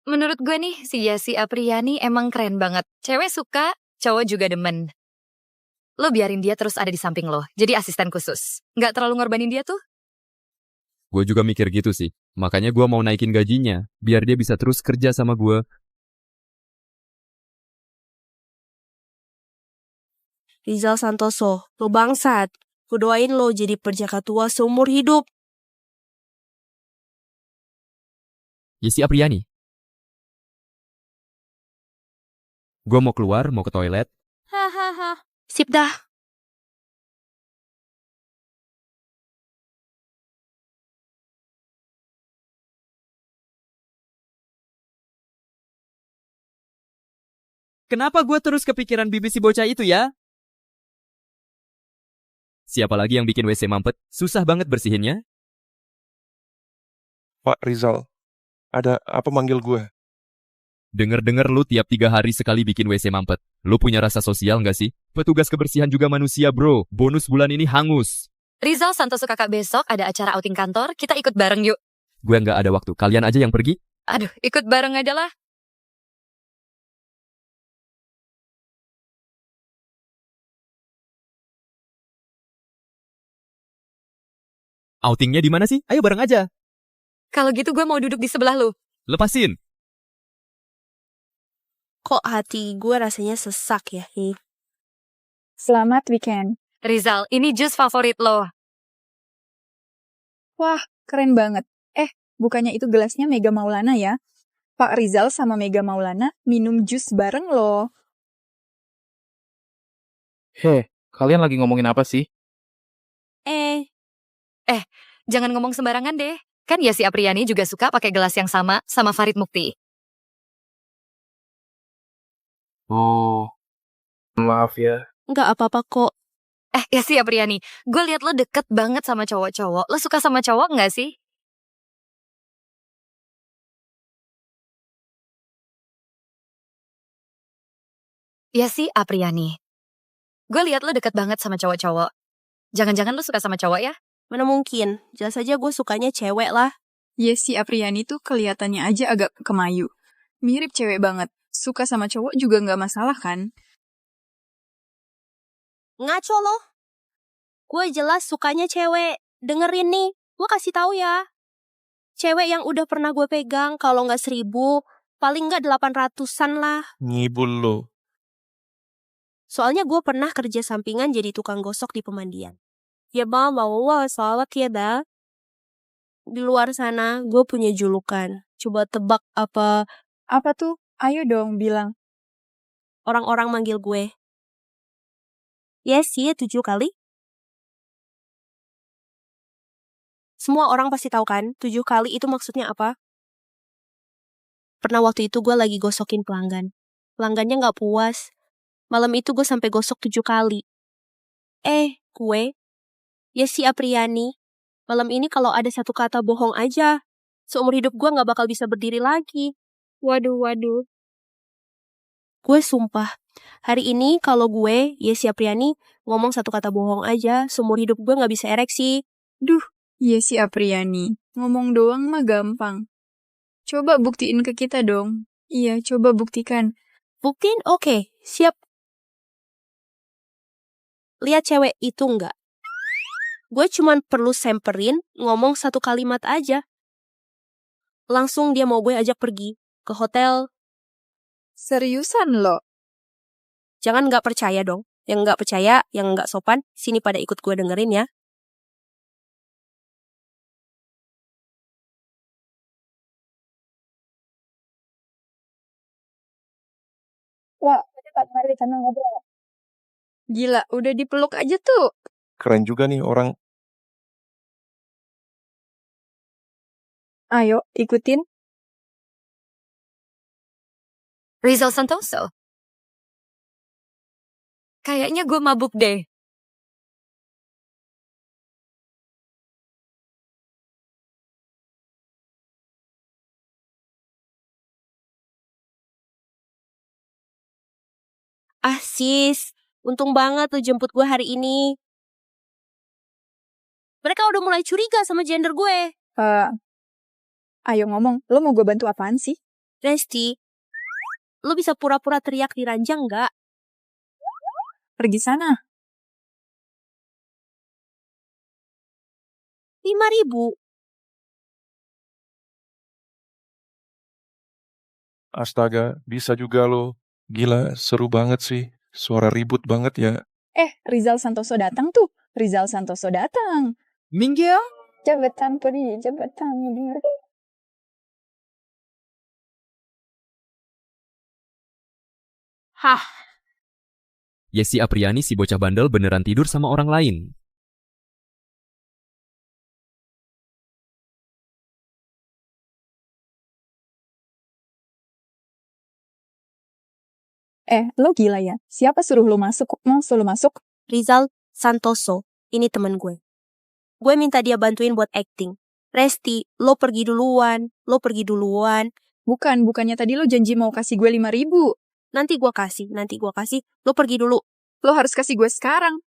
Menurut gue nih, si Apriani emang keren banget. Cewek suka, cowok juga demen. Lo biarin dia terus ada di samping lo, jadi asisten khusus. Nggak terlalu ngorbanin dia tuh. Gue juga mikir gitu sih. Makanya gue mau naikin gajinya, biar dia bisa terus kerja sama gue. Rizal Santoso, lo bangsat. Gue doain lo jadi perjaka tua seumur hidup. Yesi Apriani. Gue mau keluar, mau ke toilet. Hahaha. Sip dah. Kenapa gue terus kepikiran bibi si bocah itu ya? Siapa lagi yang bikin WC mampet? Susah banget bersihinnya. Pak Rizal, ada apa manggil gue? Dengar-dengar lu tiap 3 hari sekali bikin WC mampet. Lu punya rasa sosial nggak sih? Petugas kebersihan juga manusia bro. Bonus bulan ini hangus. Rizal Santoso kakak besok ada acara outing kantor, kita ikut bareng yuk. Gue nggak ada waktu. Kalian aja yang pergi. Aduh, ikut bareng aja lah. Outingnya di mana sih? Ayo bareng aja. Kalau gitu gue mau duduk di sebelah lu. Lepasin. Kok hati gue rasanya sesak ya? Selamat weekend. Rizal, ini jus favorit lo. Wah, keren banget. Bukannya itu gelasnya Mega Maulana ya? Pak Rizal sama Mega Maulana minum jus bareng loh. Kalian lagi ngomongin apa sih? Jangan ngomong sembarangan deh. Kan Yesi Apriani juga suka pakai gelas yang sama Farid Mukti. Oh, maaf ya. Nggak apa-apa kok. Yesi Apriani, gue liat lo deket banget sama cowok-cowok. Lo suka sama cowok nggak sih? Ya sih, Apriani. Gue lihat lo deket banget sama cowok-cowok. Jangan-jangan lo suka sama cowok ya? Mana mungkin, jelas aja gue sukanya cewek lah. Si Apriani tuh kelihatannya aja agak kemayu. Mirip cewek banget. Suka sama cowok juga nggak masalah kan? Ngaco lo. Gue jelas sukanya cewek. Dengerin nih, gue kasih tahu ya. Cewek yang udah pernah gue pegang, kalau nggak 1.000, paling nggak 800-an lah. Ngibul lo. Soalnya gue pernah kerja sampingan jadi tukang gosok di pemandian. Ya bang, bawa salat ya dah. Di luar sana, gue punya julukan. Coba tebak apa Apa tuh? Ayo dong bilang. orang-orang manggil gue. Yes, ya 7 kali. Semua orang pasti tahu kan, 7 kali itu maksudnya apa? Pernah waktu itu gue lagi gosokin pelanggan. Pelanggannya nggak puas. Malam itu gue sampai gosok 7 kali. Gue, si Apriani. Malam ini kalau ada satu kata bohong aja, seumur hidup gue nggak bakal bisa berdiri lagi. Waduh. Gue sumpah, hari ini kalau gue, si Apriani, ngomong satu kata bohong aja, seumur hidup gue nggak bisa ereksi. Duh, si Apriani. Ngomong doang mah gampang. Coba buktiin ke kita dong. Iya, coba buktikan. Buktiin? Oke, siap. Lihat cewek itu nggak? Gue cuman perlu samperin, ngomong satu kalimat aja. Langsung dia mau gue ajak pergi ke hotel. Seriusan lo? Jangan nggak percaya dong. Yang nggak percaya, yang nggak sopan, sini pada ikut gue dengerin ya. Wah, mari kita ngobrol. Gila, udah dipeluk aja tuh. Keren juga nih orang. Ayo, ikutin. Rizal Santoso. Kayaknya gue mabuk deh. Sis, untung banget lu jemput gue hari ini. Mereka udah mulai curiga sama gender gue. Ayo ngomong, lo mau gue bantu apaan sih? Resti, lu bisa pura-pura teriak di ranjang nggak? Pergi sana. 5.000. Astaga, bisa juga lo. Gila, seru banget sih. Suara ribut banget ya. Rizal Santoso datang tuh. Rizal Santoso datang. Minggil. Jabatan pergi, jabatan mundur. Hah, Yesi Apriani si bocah bandel beneran tidur sama orang lain. Lo gila ya? Siapa suruh lo masuk? Mau suruh masuk? Rizal Santoso, ini temen gue. Gue minta dia bantuin buat acting. Resti, lo pergi duluan. Bukannya tadi lo janji mau kasih gue 5.000. Nanti gue kasih. Lo pergi dulu. Lo harus kasih gue sekarang.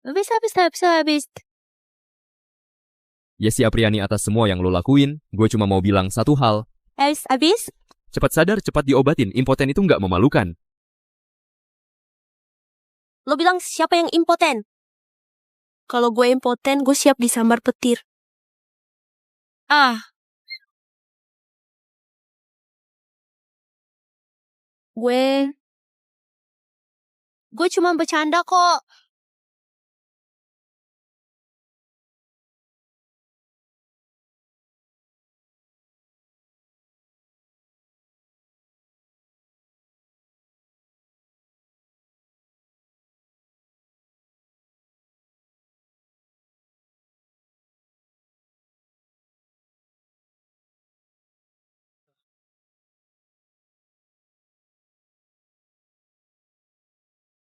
Habis. Yesi Apriani atas semua yang lo lakuin, gue cuma mau bilang satu hal. Habis? Cepat sadar, cepat diobatin. Impoten itu nggak memalukan. Lo bilang siapa yang impoten? Kalau gue impoten, gue siap disambar petir. Gue cuma bercanda kok.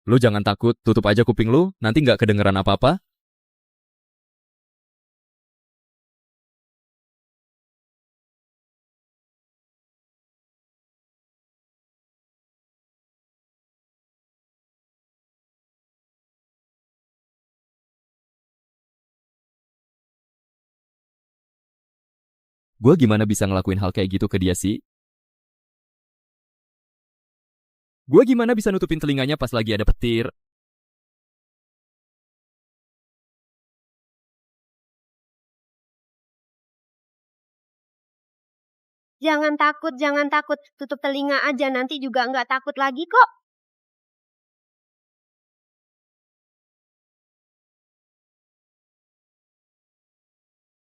Lu jangan takut, tutup aja kuping lu, nanti nggak kedengeran apa-apa. Gue gimana bisa ngelakuin hal kayak gitu ke dia sih? Gue gimana bisa nutupin telinganya pas lagi ada petir? Jangan takut. Tutup telinga aja, nanti juga nggak takut lagi kok.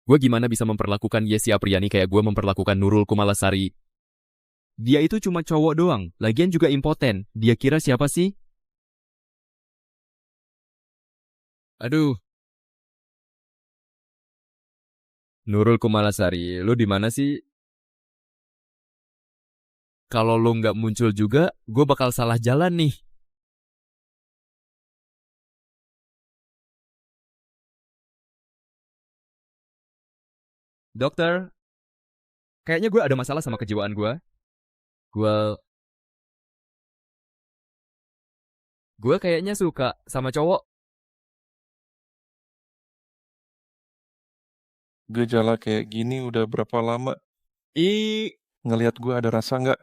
Gue gimana bisa memperlakukan Yesi Apriani kayak gue memperlakukan Nurul Kumalasari? Dia itu cuma cowok doang, lagian juga impoten. Dia kira siapa sih? Aduh. Nurul Kumalasari, lu di mana sih? Kalau lu nggak muncul juga, gue bakal salah jalan nih. Dokter, kayaknya gue ada masalah sama kejiwaan gue. Gue kayaknya suka sama cowok. Gejala kayak gini udah berapa lama? Ngelihat gue ada rasa nggak?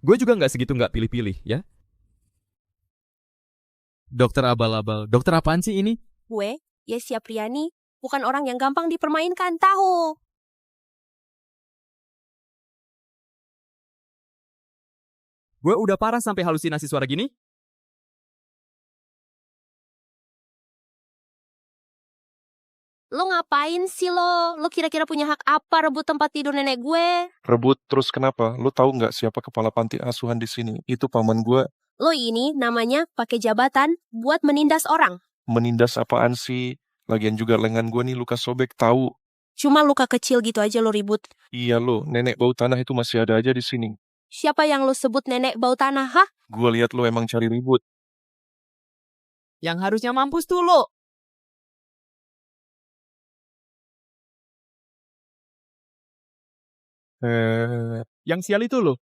Gue juga nggak segitu nggak pilih-pilih, ya. Dokter abal-abal, dokter apaan sih ini? Gue, Yesi Apriani, bukan orang yang gampang dipermainkan, tahu. Gue udah parah sampai halusinasi suara gini. Lo ngapain sih lo? Lo kira-kira punya hak apa rebut tempat tidur nenek gue? Rebut terus kenapa? Lu tahu nggak siapa kepala panti asuhan di sini? Itu paman gue. Lo ini namanya pakai jabatan buat menindas orang. Menindas apaan sih? Lagian juga lengan gue nih luka sobek, tahu. Cuma luka kecil gitu aja lo ribut. Iya lo, nenek bau tanah itu masih ada aja di sini. Siapa yang lo sebut nenek bau tanah, hah? Gue lihat lo emang cari ribut. Yang harusnya mampus tuh lo. Yang sial itu lo.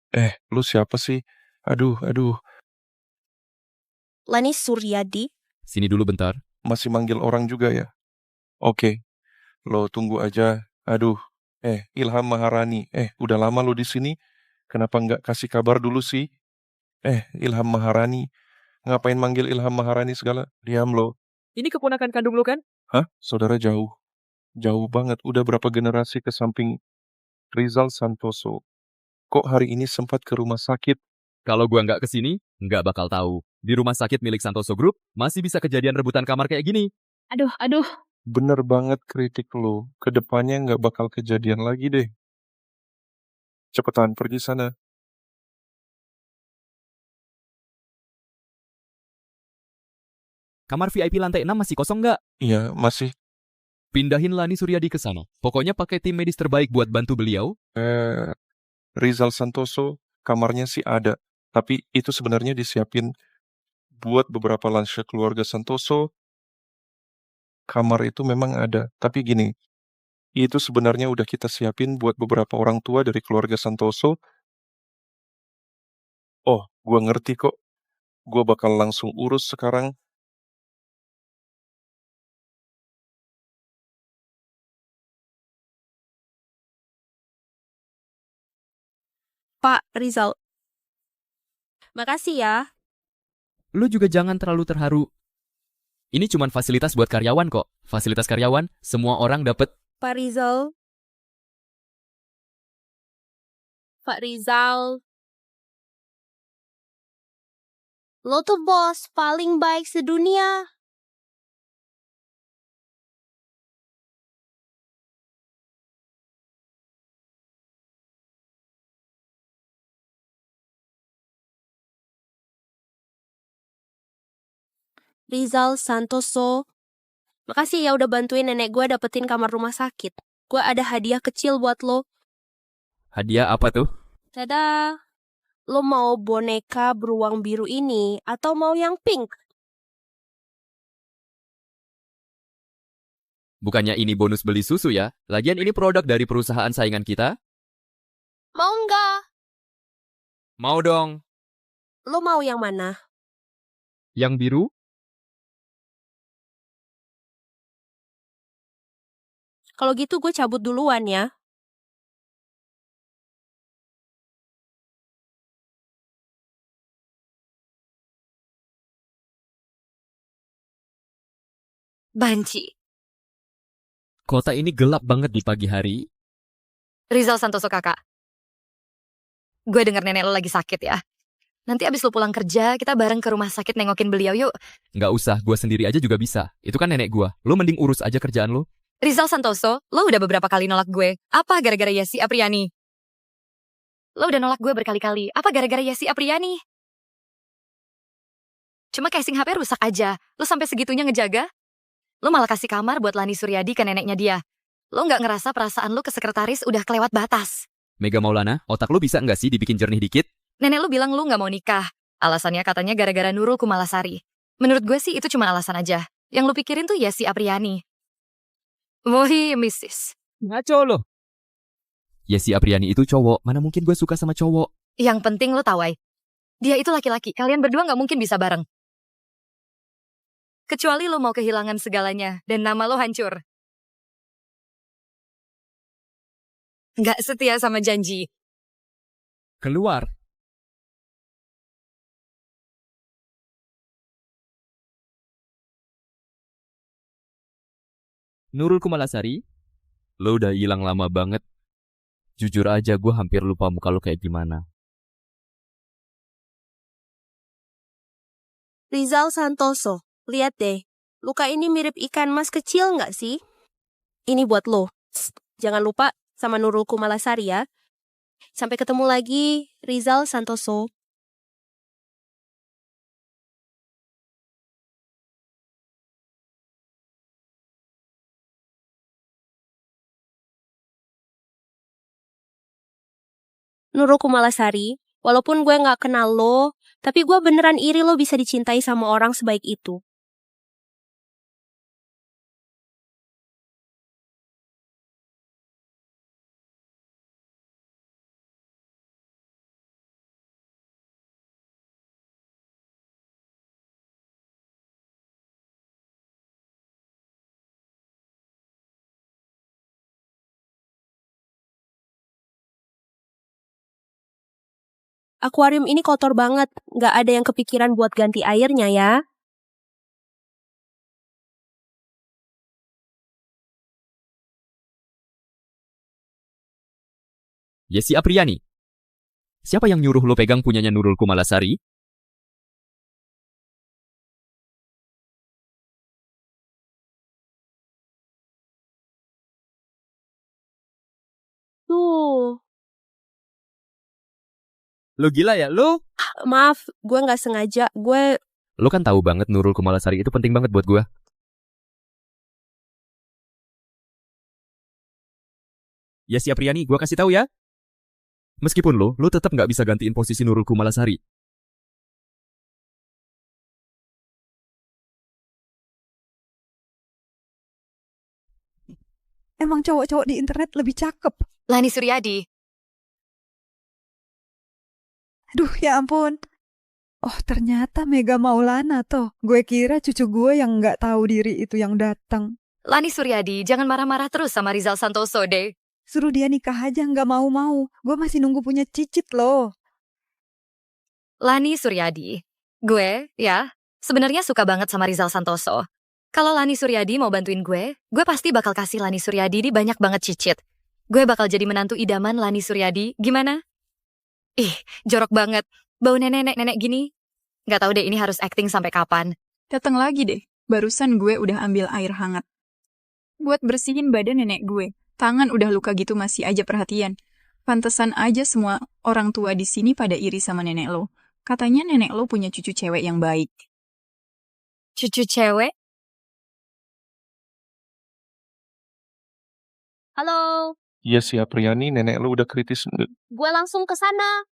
Lu siapa sih? Aduh. Lani Suryadi. Sini dulu bentar. Masih manggil orang juga ya? Oke, lo tunggu aja. Aduh, Ilham Maharani. Udah lama lo di sini. Kenapa nggak kasih kabar dulu sih? Ilham Maharani. Ngapain manggil Ilham Maharani segala? Diam lo. Ini keponakan kandung lo kan? Hah? Saudara jauh. Jauh banget. Udah berapa generasi ke samping Rizal Santoso. Kok hari ini sempat ke rumah sakit? Kalau gua nggak kesini, nggak bakal tahu. Di rumah sakit milik Santoso Group, masih bisa kejadian rebutan kamar kayak gini. Aduh. Bener banget kritik lo. Kedepannya nggak bakal kejadian lagi deh. Cepetan pergi sana. Kamar VIP lantai 6 masih kosong nggak? Iya, masih. Pindahin Lani Suryadi ke sana. Pokoknya pakai tim medis terbaik buat bantu beliau. Rizal Santoso, kamarnya sih ada. Tapi itu sebenarnya disiapin buat beberapa lansia keluarga Santoso. Kamar itu memang ada. Tapi gini, itu sebenarnya udah kita siapin buat beberapa orang tua dari keluarga Santoso. Oh, gua ngerti kok. Gua bakal langsung urus sekarang. Pak Rizal. Makasih ya. Lu juga jangan terlalu terharu. Ini cuma fasilitas buat karyawan kok. Fasilitas karyawan, semua orang dapat. Pak Rizal. Lo tuh bos paling baik sedunia. Rizal Santoso. Makasih ya udah bantuin nenek gue dapetin kamar rumah sakit. Gue ada hadiah kecil buat lo. Hadiah apa tuh? Dadah. Lo mau boneka beruang biru ini atau mau yang pink? Bukannya ini bonus beli susu ya? Lagian ini produk dari perusahaan saingan kita. Mau nggak? Mau dong. Lo mau yang mana? Yang biru? Kalau gitu gue cabut duluan ya. Banci. Kota ini gelap banget di pagi hari. Rizal Santoso kakak. Gue denger nenek lo lagi sakit ya. Nanti abis lo pulang kerja, kita bareng ke rumah sakit nengokin beliau yuk. Nggak usah, gue sendiri aja juga bisa. Itu kan nenek gue. Lo mending urus aja kerjaan lo. Rizal Santoso, lo udah beberapa kali nolak gue. Apa gara-gara Yesi Apriani? Lo udah nolak gue berkali-kali. Apa gara-gara Yesi Apriani? Cuma casing HP rusak aja. Lo sampai segitunya ngejaga? Lo malah kasih kamar buat Lani Suryadi ke neneknya dia. Lo nggak ngerasa perasaan lo ke sekretaris udah kelewat batas? Mega Maulana, otak lo bisa nggak sih dibikin jernih dikit? Nenek lo bilang lo nggak mau nikah. Alasannya katanya gara-gara Nurul Kumalasari. Menurut gue sih itu cuma alasan aja. Yang lo pikirin tuh Yesi Apriani. Wohi missis. Ngaco lo. Yesi Apriani itu cowok. Mana mungkin gue suka sama cowok? Yang penting lo tahu, Ay. Dia itu laki-laki. Kalian berdua nggak mungkin bisa bareng. Kecuali lo mau kehilangan segalanya dan nama lo hancur. Nggak setia sama janji. Keluar. Nurul Kumalasari, lo udah hilang lama banget. Jujur aja gue hampir lupa muka lo kayak gimana. Rizal Santoso, lihat deh. Luka ini mirip ikan mas kecil nggak sih? Ini buat lo. Jangan lupa sama Nurul Kumalasari ya. Sampai ketemu lagi, Rizal Santoso. Nurul Kumalasari, walaupun gue nggak kenal lo, tapi gue beneran iri lo bisa dicintai sama orang sebaik itu. Akuarium ini kotor banget, nggak ada yang kepikiran buat ganti airnya ya. Yesi Apriani. Siapa yang nyuruh lo pegang punyanya Nurul Kumalasari? Tuh, Lo gila ya, lo? maaf, gue nggak sengaja. Lo kan tahu banget Nurul Kumalasari itu penting banget buat gue. Yesi Apriani, gue kasih tahu ya. Meskipun lo tetap nggak bisa gantiin posisi Nurul Kumalasari. Emang cowok-cowok di internet lebih cakep. Lani Suryadi. Aduh, ya ampun. Oh, ternyata Mega Maulana toh. Gue kira cucu gue yang nggak tahu diri itu yang datang. Lani Suryadi, jangan marah-marah terus sama Rizal Santoso deh. Suruh dia nikah aja nggak mau-mau. Gue masih nunggu punya cicit loh. Lani Suryadi. Gue, ya, sebenarnya suka banget sama Rizal Santoso. Kalau Lani Suryadi mau bantuin gue pasti bakal kasih Lani Suryadi di banyak banget cicit. Gue bakal jadi menantu idaman Lani Suryadi. Gimana? Ih, jorok banget. Bau nenek-nenek gini. Nggak tahu deh ini harus acting sampai kapan. Datang lagi deh. Barusan gue udah ambil air hangat. Buat bersihin badan nenek gue. Tangan udah luka gitu masih aja perhatian. Pantesan aja semua orang tua di sini pada iri sama nenek lo. Katanya nenek lo punya cucu cewek yang baik. Cucu cewek? Halo, Yesi Apriani, nenek lo udah kritis. gue langsung ke sana.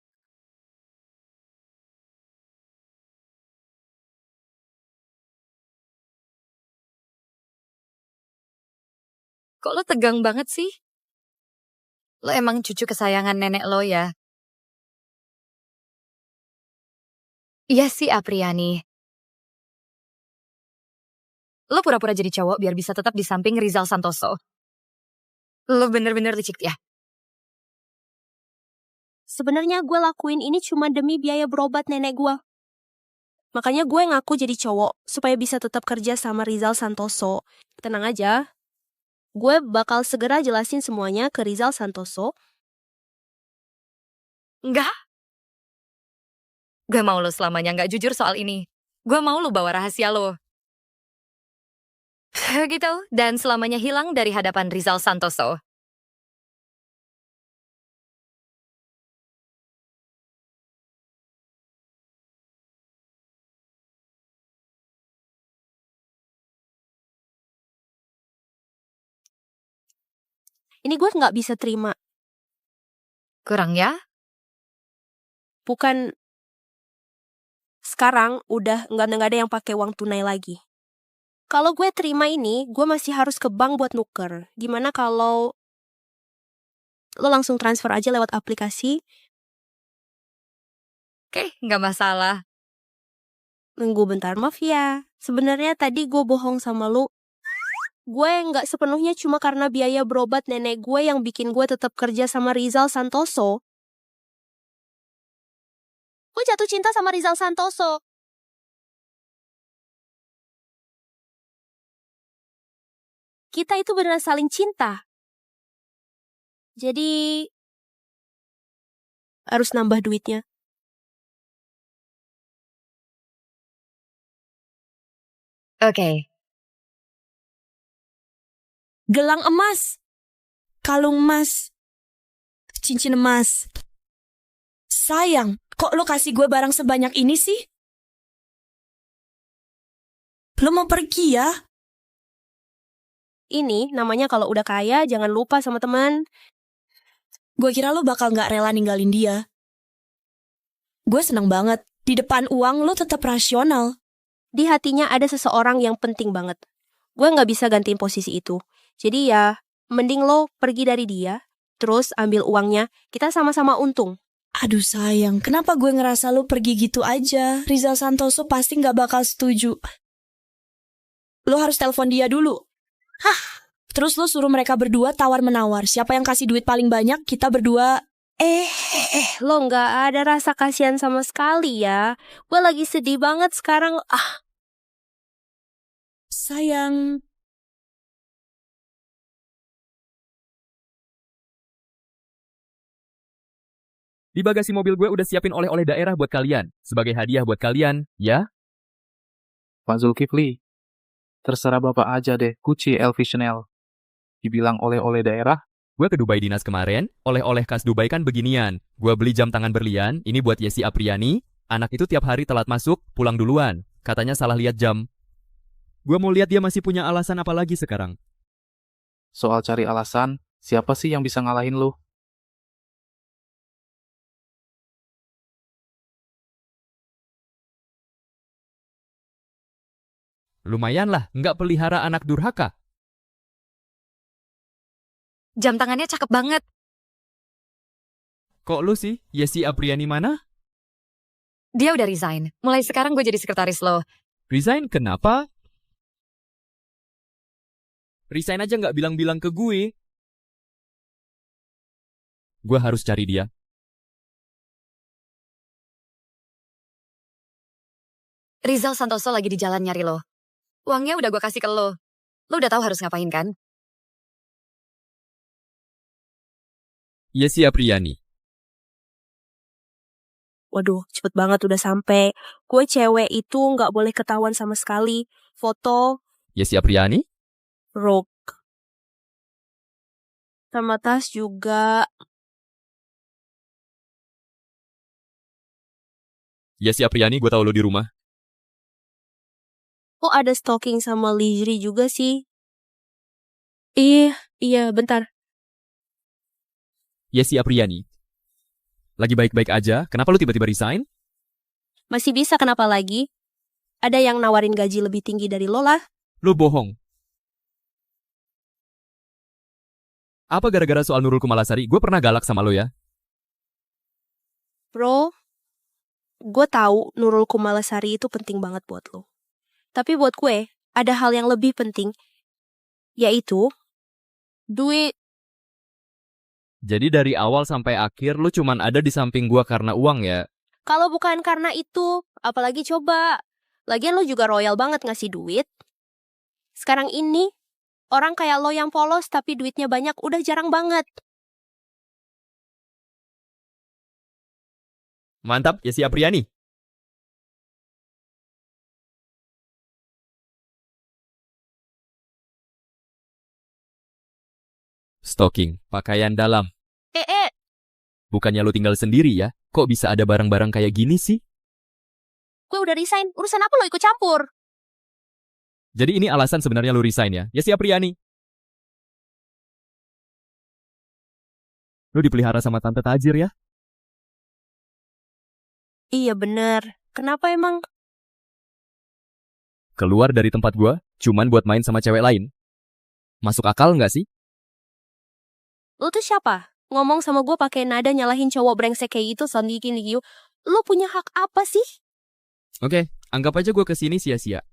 Kok lo tegang banget sih? Lo emang cucu kesayangan nenek lo ya? Iya sih, Apriani. Lo pura-pura jadi cowok biar bisa tetap di samping Rizal Santoso. Lo bener-bener licik ya? Sebenarnya gue lakuin ini cuma demi biaya berobat nenek gue. Makanya gue ngaku jadi cowok supaya bisa tetap kerja sama Rizal Santoso. Tenang aja. Gue bakal segera jelasin semuanya ke Rizal Santoso. Enggak. Gue mau lo selamanya nggak jujur soal ini. Gue mau lo bawa rahasia lo. Gitu. Dan selamanya hilang dari hadapan Rizal Santoso. Ini gue nggak bisa terima. Kurang ya? Bukan sekarang udah nggak ada yang pakai uang tunai lagi. Kalau gue terima ini, gue masih harus ke bank buat nuker. Gimana kalau lo langsung transfer aja lewat aplikasi? Oke, nggak masalah. Nunggu bentar, maaf ya. Sebenarnya tadi gue bohong sama lo. Gue nggak sepenuhnya cuma karena biaya berobat nenek gue yang bikin gue tetap kerja sama Rizal Santoso. Gue jatuh cinta sama Rizal Santoso. Kita itu benar saling cinta. Jadi harus nambah duitnya. Oke. Gelang emas, kalung emas, cincin emas. Sayang, kok lo kasih gue barang sebanyak ini sih? Lo mau pergi ya? Ini namanya kalau udah kaya jangan lupa sama teman. Gue kira lo bakal gak rela ninggalin dia. Gue seneng banget, di depan uang lo tetap rasional. Di hatinya ada seseorang yang penting banget. Gue gak bisa gantiin posisi itu. Jadi ya, mending lo pergi dari dia, terus ambil uangnya, kita sama-sama untung. Aduh sayang, kenapa gue ngerasa lo pergi gitu aja? Rizal Santoso pasti gak bakal setuju. Lo harus telepon dia dulu. Hah? Terus lo suruh mereka berdua tawar-menawar. Siapa yang kasih duit paling banyak, kita berdua... Lo gak ada rasa kasihan sama sekali ya. Gue lagi sedih banget sekarang. Sayang... Di bagasi mobil gue udah siapin oleh-oleh daerah buat kalian. Sebagai hadiah buat kalian, ya? Pak Zulkifli, terserah Bapak aja deh, Gucci, LV, Chanel. Dibilang oleh-oleh daerah? Gue ke Dubai dinas kemarin, oleh-oleh khas Dubai kan beginian. Gue beli jam tangan berlian, ini buat Yesi Apriani. Anak itu tiap hari telat masuk, pulang duluan. Katanya salah lihat jam. Gue mau lihat dia masih punya alasan apa lagi sekarang. Soal cari alasan, siapa sih yang bisa ngalahin lo? Lumayan lah, nggak pelihara anak durhaka. Jam tangannya cakep banget. Kok lu sih? Yesi Apriani mana? Dia udah resign. Mulai sekarang gue jadi sekretaris lo. Resign kenapa? Resign aja nggak bilang-bilang ke gue. Gue harus cari dia. Rizal Santoso lagi di jalan nyari lo. Uangnya udah gue kasih ke lo. Lo udah tahu harus ngapain kan? Yesi Apriani. Waduh, cepet banget udah sampai. Gue cewek itu nggak boleh ketahuan sama sekali. Foto, Yesi Apriani? rok. Sama tas juga. Yesi Apriani, gue tahu lo di rumah. Kok ada stocking sama lingerie juga sih? Iya, bentar. Yesi Apriani. Lagi baik-baik aja, kenapa lu tiba-tiba resign? Masih bisa, kenapa lagi? Ada yang nawarin gaji lebih tinggi dari lo lah. Lu bohong. Apa gara-gara soal Nurul Kumalasari, gue pernah galak sama lo ya? Bro, gue tahu Nurul Kumalasari itu penting banget buat lo. Tapi buat gue, ada hal yang lebih penting, yaitu duit. Jadi dari awal sampai akhir lu cuman ada di samping gue karena uang ya? Kalau bukan karena itu, apalagi coba. Lagian lo juga royal banget ngasih duit. Sekarang ini, orang kayak lo yang polos tapi duitnya banyak udah jarang banget. Mantap, Yesi Apriani. Stocking, pakaian dalam. Bukannya lo tinggal sendiri ya? Kok bisa ada barang-barang kayak gini sih? Gue udah resign, urusan apa lo ikut campur? Jadi ini alasan sebenarnya lo resign ya? Yesi Apriani. Lo dipelihara sama tante tajir ya? Iya bener, kenapa emang? Keluar dari tempat gua, cuman buat main sama cewek lain. Masuk akal nggak sih? Lo tuh siapa? Ngomong sama gue pakai nada nyalahin cowok brengsek kayak gitu, Sondikin. Lo punya hak apa sih? Oke, anggap aja gua kesini sia-sia.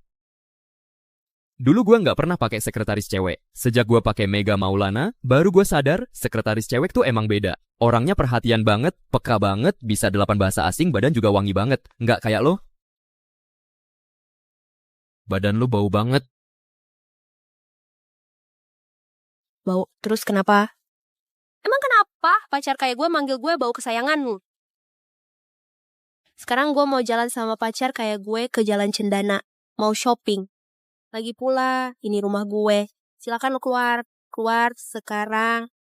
Dulu gua nggak pernah pakai sekretaris cewek. Sejak gua pakai Mega Maulana, baru gua sadar sekretaris cewek tuh emang beda. Orangnya perhatian banget, peka banget, bisa 8 bahasa asing, badan juga wangi banget. Nggak kayak lo. Badan lo bau banget. Bau, terus kenapa? Emang kenapa pacar kayak gue manggil gue bau kesayangan lu? Sekarang gue mau jalan sama pacar kayak gue ke Jalan Cendana. Mau shopping. Lagi pula, ini rumah gue. Silakan lo keluar. Keluar sekarang.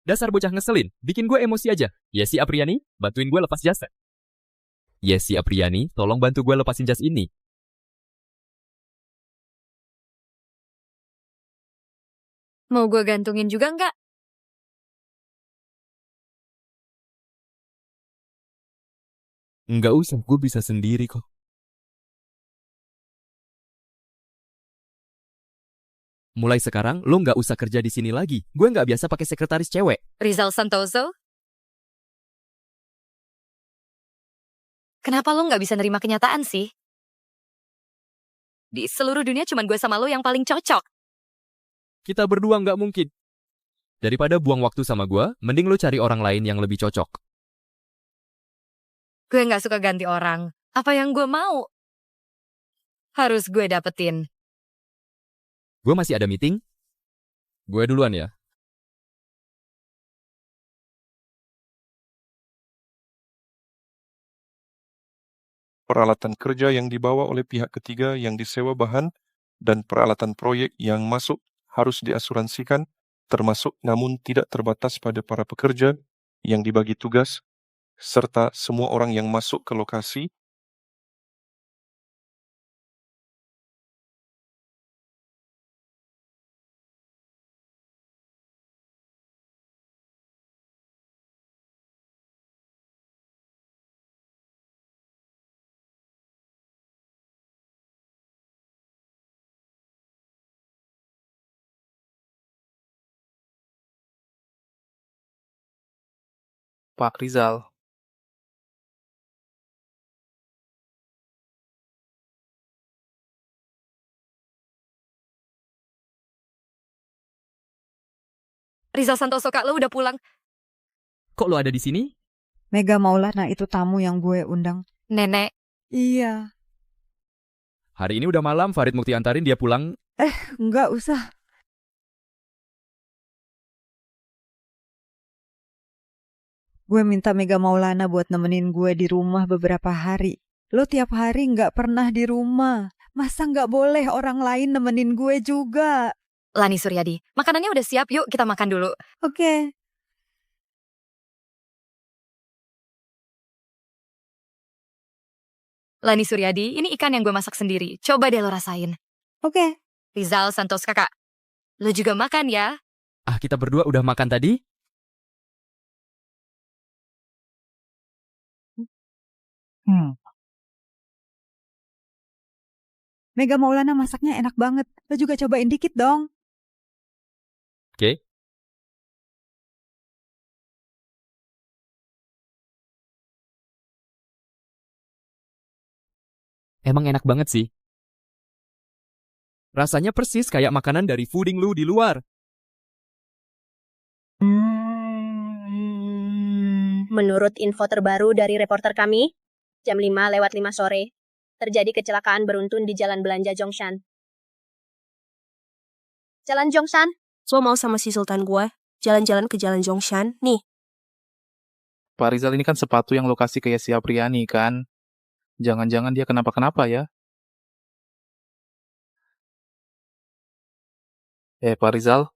Dasar bocah ngeselin, bikin gue emosi aja. Yesi Apriani, bantuin gue lepas jas. Yesi Apriani, tolong bantu gue lepasin jas ini. Mau gue gantungin juga nggak? Nggak usah, gue bisa sendiri kok. Mulai sekarang, lo nggak usah kerja di sini lagi. Gue nggak biasa pakai sekretaris cewek. Rizal Santoso? Kenapa lo nggak bisa nerima kenyataan sih? Di seluruh dunia cuma gue sama lo yang paling cocok. Kita berdua nggak mungkin. Daripada buang waktu sama gue, mending lo cari orang lain yang lebih cocok. Gue nggak suka ganti orang. Apa yang gue mau harus gue dapetin. Gue masih ada meeting. Gue duluan ya. Peralatan kerja yang dibawa oleh pihak ketiga yang disewa bahan dan peralatan proyek yang masuk harus diasuransikan, termasuk namun tidak terbatas pada para pekerja yang dibagi tugas, serta semua orang yang masuk ke lokasi. Pak Rizal. Rizal Santoso, Kak, lo udah pulang. Kok lo ada di sini? Mega Maulana itu tamu yang gue undang. Nenek. Iya. Hari ini udah malam, Farid Mukti antarin dia pulang. Enggak usah. Gue minta Mega Maulana buat nemenin gue di rumah beberapa hari. Lo tiap hari nggak pernah di rumah. Masa nggak boleh orang lain nemenin gue juga? Lani Suryadi, makanannya udah siap, yuk kita makan dulu. Oke. Lani Suryadi, ini ikan yang gue masak sendiri. Coba deh lo rasain. Oke. Rizal Santos kakak, lo juga makan ya? Ah, kita berdua udah makan tadi? Mega Maulana masaknya enak banget. Lo juga cobain dikit dong. Oke. Emang enak banget sih. Rasanya persis kayak makanan dari fooding lu di luar. Menurut info terbaru dari reporter kami, jam 5:05 sore, terjadi kecelakaan beruntun di Jalan Belanja Jongshan. Jalan Jongshan? Lo mau sama si Sultan gue? Jalan-jalan ke Jalan Jongshan? Nih. Pak Rizal ini kan sepatu yang lokasi ke Yesi Apriani kan? Jangan-jangan dia kenapa-kenapa ya? Pak Rizal?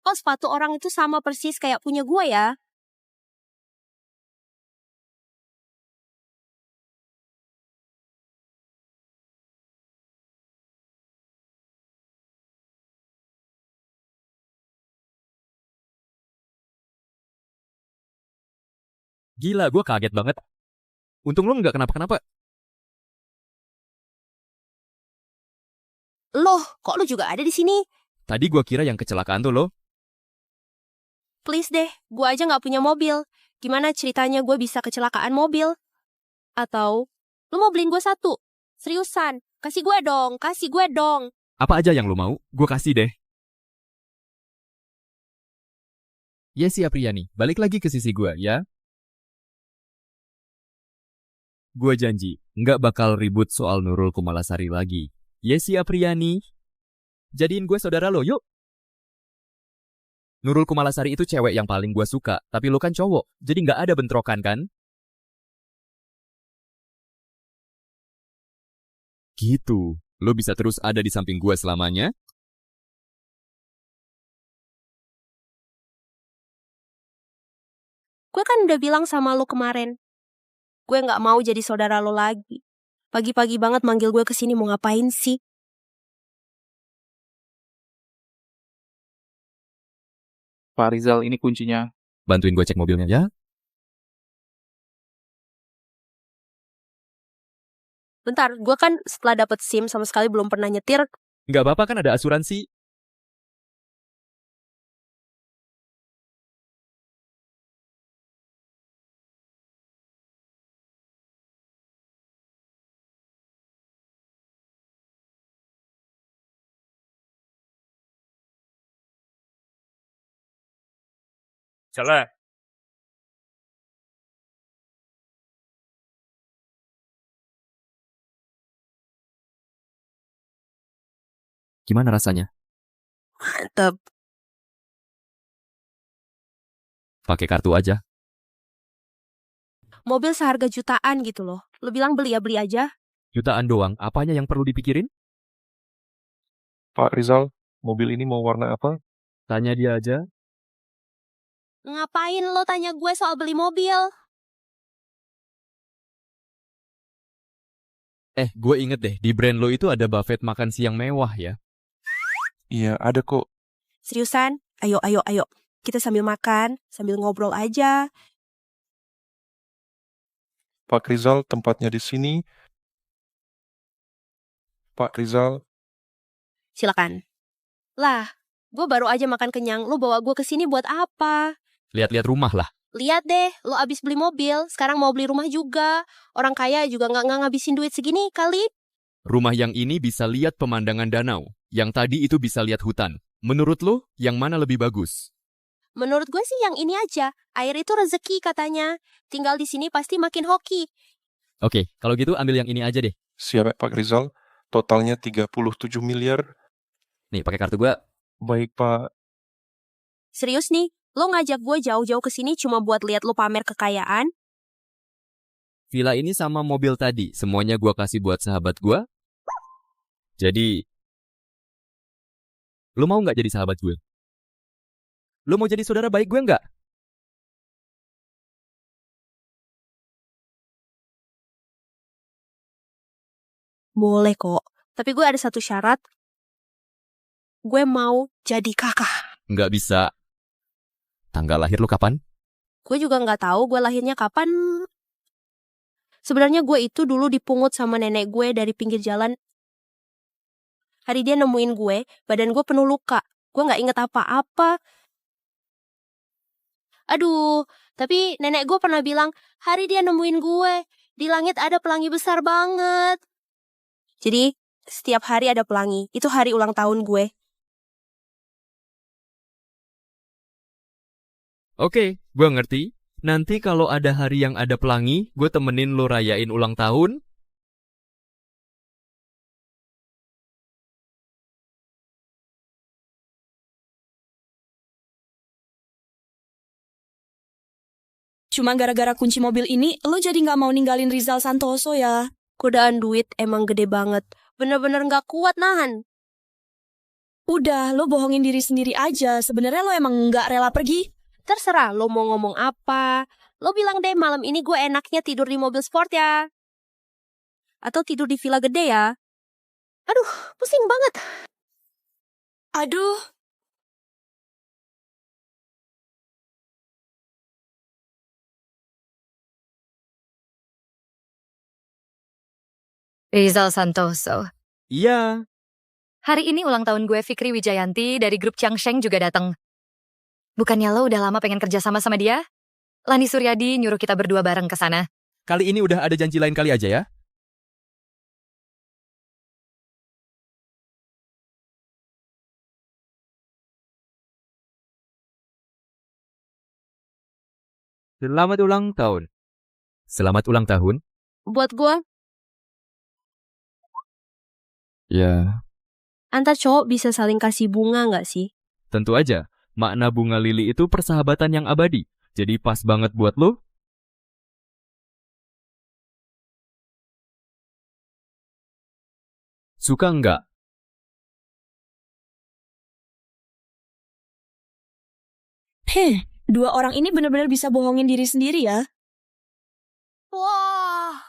Kok sepatu orang itu sama persis kayak punya gue ya? Gila, gue kaget banget. Untung lu nggak kenapa-kenapa. Loh, kok lu juga ada di sini? Tadi gue kira yang kecelakaan tuh lo. Please deh, gue aja nggak punya mobil. Gimana ceritanya gue bisa kecelakaan mobil? Atau, lu mau beliin gue satu? Seriusan, kasih gue dong, kasih gue dong. Apa aja yang lu mau, gue kasih deh. Yesi Apriani, balik lagi ke sisi gue, ya. Gue janji, nggak bakal ribut soal Nurul Kumalasari lagi. Yesi Apriani, jadiin gue saudara lo, yuk. Nurul Kumalasari itu cewek yang paling gue suka, tapi lo kan cowok, jadi nggak ada bentrokan kan? Gitu, lo bisa terus ada di samping gue selamanya? Gue kan udah bilang sama lo kemarin. Gue nggak mau jadi saudara lo lagi. Pagi-pagi banget manggil gue kesini mau ngapain sih? Pak Rizal, ini kuncinya. Bantuin gue cek mobilnya, ya? Bentar, gue kan setelah dapet SIM sama sekali belum pernah nyetir. Nggak apa-apa kan ada asuransi. Salah. Gimana rasanya? Mantep. Pakai kartu aja. Mobil seharga jutaan gitu loh. Lo bilang beli ya beli aja. Jutaan doang, apanya yang perlu dipikirin? Pak Rizal, mobil ini mau warna apa? Tanya dia aja. Ngapain lo tanya gue soal beli mobil? Gue inget deh, di brand lo itu ada buffet makan siang mewah ya. Iya, ada kok. Seriusan? Ayo. Kita sambil makan, sambil ngobrol aja. Pak Rizal, tempatnya di sini. Pak Rizal. Silakan. Lah, gue baru aja makan kenyang. Lo bawa gue ke sini buat apa? Lihat-lihat rumah lah. Lihat deh, lo abis beli mobil, sekarang mau beli rumah juga. Orang kaya juga nggak ngabisin duit segini kali. Rumah yang ini bisa lihat pemandangan danau. Yang tadi itu bisa lihat hutan. Menurut lo, yang mana lebih bagus? Menurut gue sih yang ini aja. Air itu rezeki katanya. Tinggal di sini pasti makin hoki. Oke, kalau gitu ambil yang ini aja deh. Siap, Pak Rizal. Totalnya 37 miliar. Nih, pakai kartu gua. Baik, Pak. Serius nih, lo ngajak gue jauh-jauh ke sini cuma buat lihat lo pamer kekayaan? Villa ini sama mobil tadi, semuanya gua kasih buat sahabat gua. Jadi, lo mau nggak jadi sahabat gue? Lo mau jadi saudara baik gue nggak? Boleh kok. Tapi gue ada satu syarat. Gue mau jadi kakak. Nggak bisa. Tanggal lahir lo kapan? Gue juga nggak tahu gue lahirnya kapan. Sebenarnya gue itu dulu dipungut sama nenek gue dari pinggir jalan. Hari dia nemuin gue, badan gue penuh luka. Gue nggak inget apa-apa. Aduh, tapi nenek gue pernah bilang, hari dia nemuin gue, di langit ada pelangi besar banget. Jadi, setiap hari ada pelangi. Itu hari ulang tahun gue. Oke, gue ngerti. Nanti kalau ada hari yang ada pelangi, gue temenin lo rayain ulang tahun. Cuma gara-gara kunci mobil ini, lo jadi nggak mau ninggalin Rizal Santoso ya? Godaan duit emang gede banget. Bener-bener nggak kuat nahan. Udah, lo bohongin diri sendiri aja. Sebenarnya lo emang nggak rela pergi. Terserah lo mau ngomong apa. Lo bilang deh malam ini gue enaknya tidur di mobil sport ya. Atau tidur di villa gede ya. Aduh, pusing banget. Aduh. Rizal Santoso. Iya. Hari ini ulang tahun gue Fikri Wijayanti dari grup Changsheng juga datang. Bukannya lo udah lama pengen kerja sama dia? Lani Suryadi nyuruh kita berdua bareng ke sana. Kali ini udah ada janji lain kali aja ya. Selamat ulang tahun. Selamat ulang tahun. Buat gue, Ya, antar cowok bisa saling kasih bunga nggak sih? tentu aja. Makna bunga lili itu persahabatan yang abadi. Jadi pas banget buat lo. Suka nggak? Dua orang ini benar-benar bisa bohongin diri sendiri ya. Wah.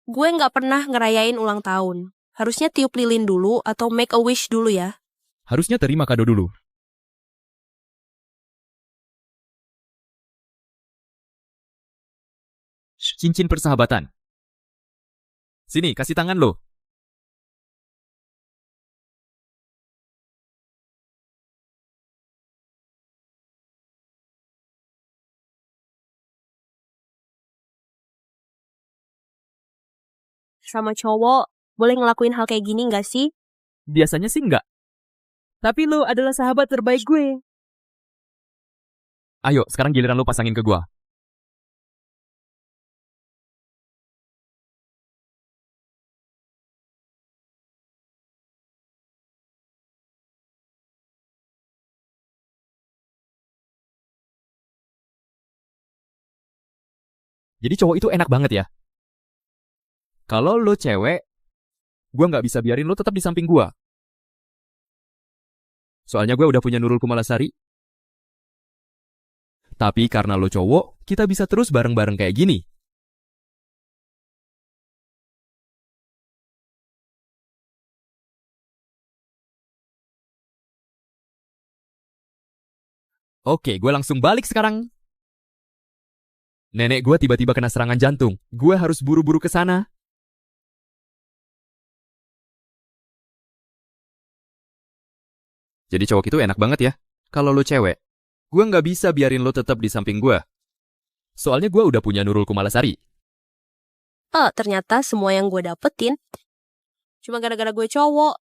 Gue nggak pernah ngerayain ulang tahun. Harusnya tiup lilin dulu atau make a wish dulu ya. Harusnya terima kado dulu. Cincin persahabatan. Sini, kasih tangan lo. Sama cowok, boleh ngelakuin hal kayak gini nggak sih? Biasanya sih enggak. Tapi lo adalah sahabat terbaik gue. Ayo, sekarang giliran lo pasangin ke gua. Jadi cowok itu enak banget ya. Kalau lo cewek, gua nggak bisa biarin lo tetap di samping gua. Soalnya gue udah punya Nurul Kumalasari. Tapi karena lo cowok, kita bisa terus bareng-bareng kayak gini. Oke, gue langsung balik sekarang. Nenek gue tiba-tiba kena serangan jantung. Gue harus buru-buru ke sana. Jadi cowok itu enak banget ya. Kalau lo cewek, gue nggak bisa biarin lo tetap di samping gue. Soalnya gue udah punya Nurul Kumalasari. Ternyata semua yang gue dapetin Cuma gara-gara gue cowok.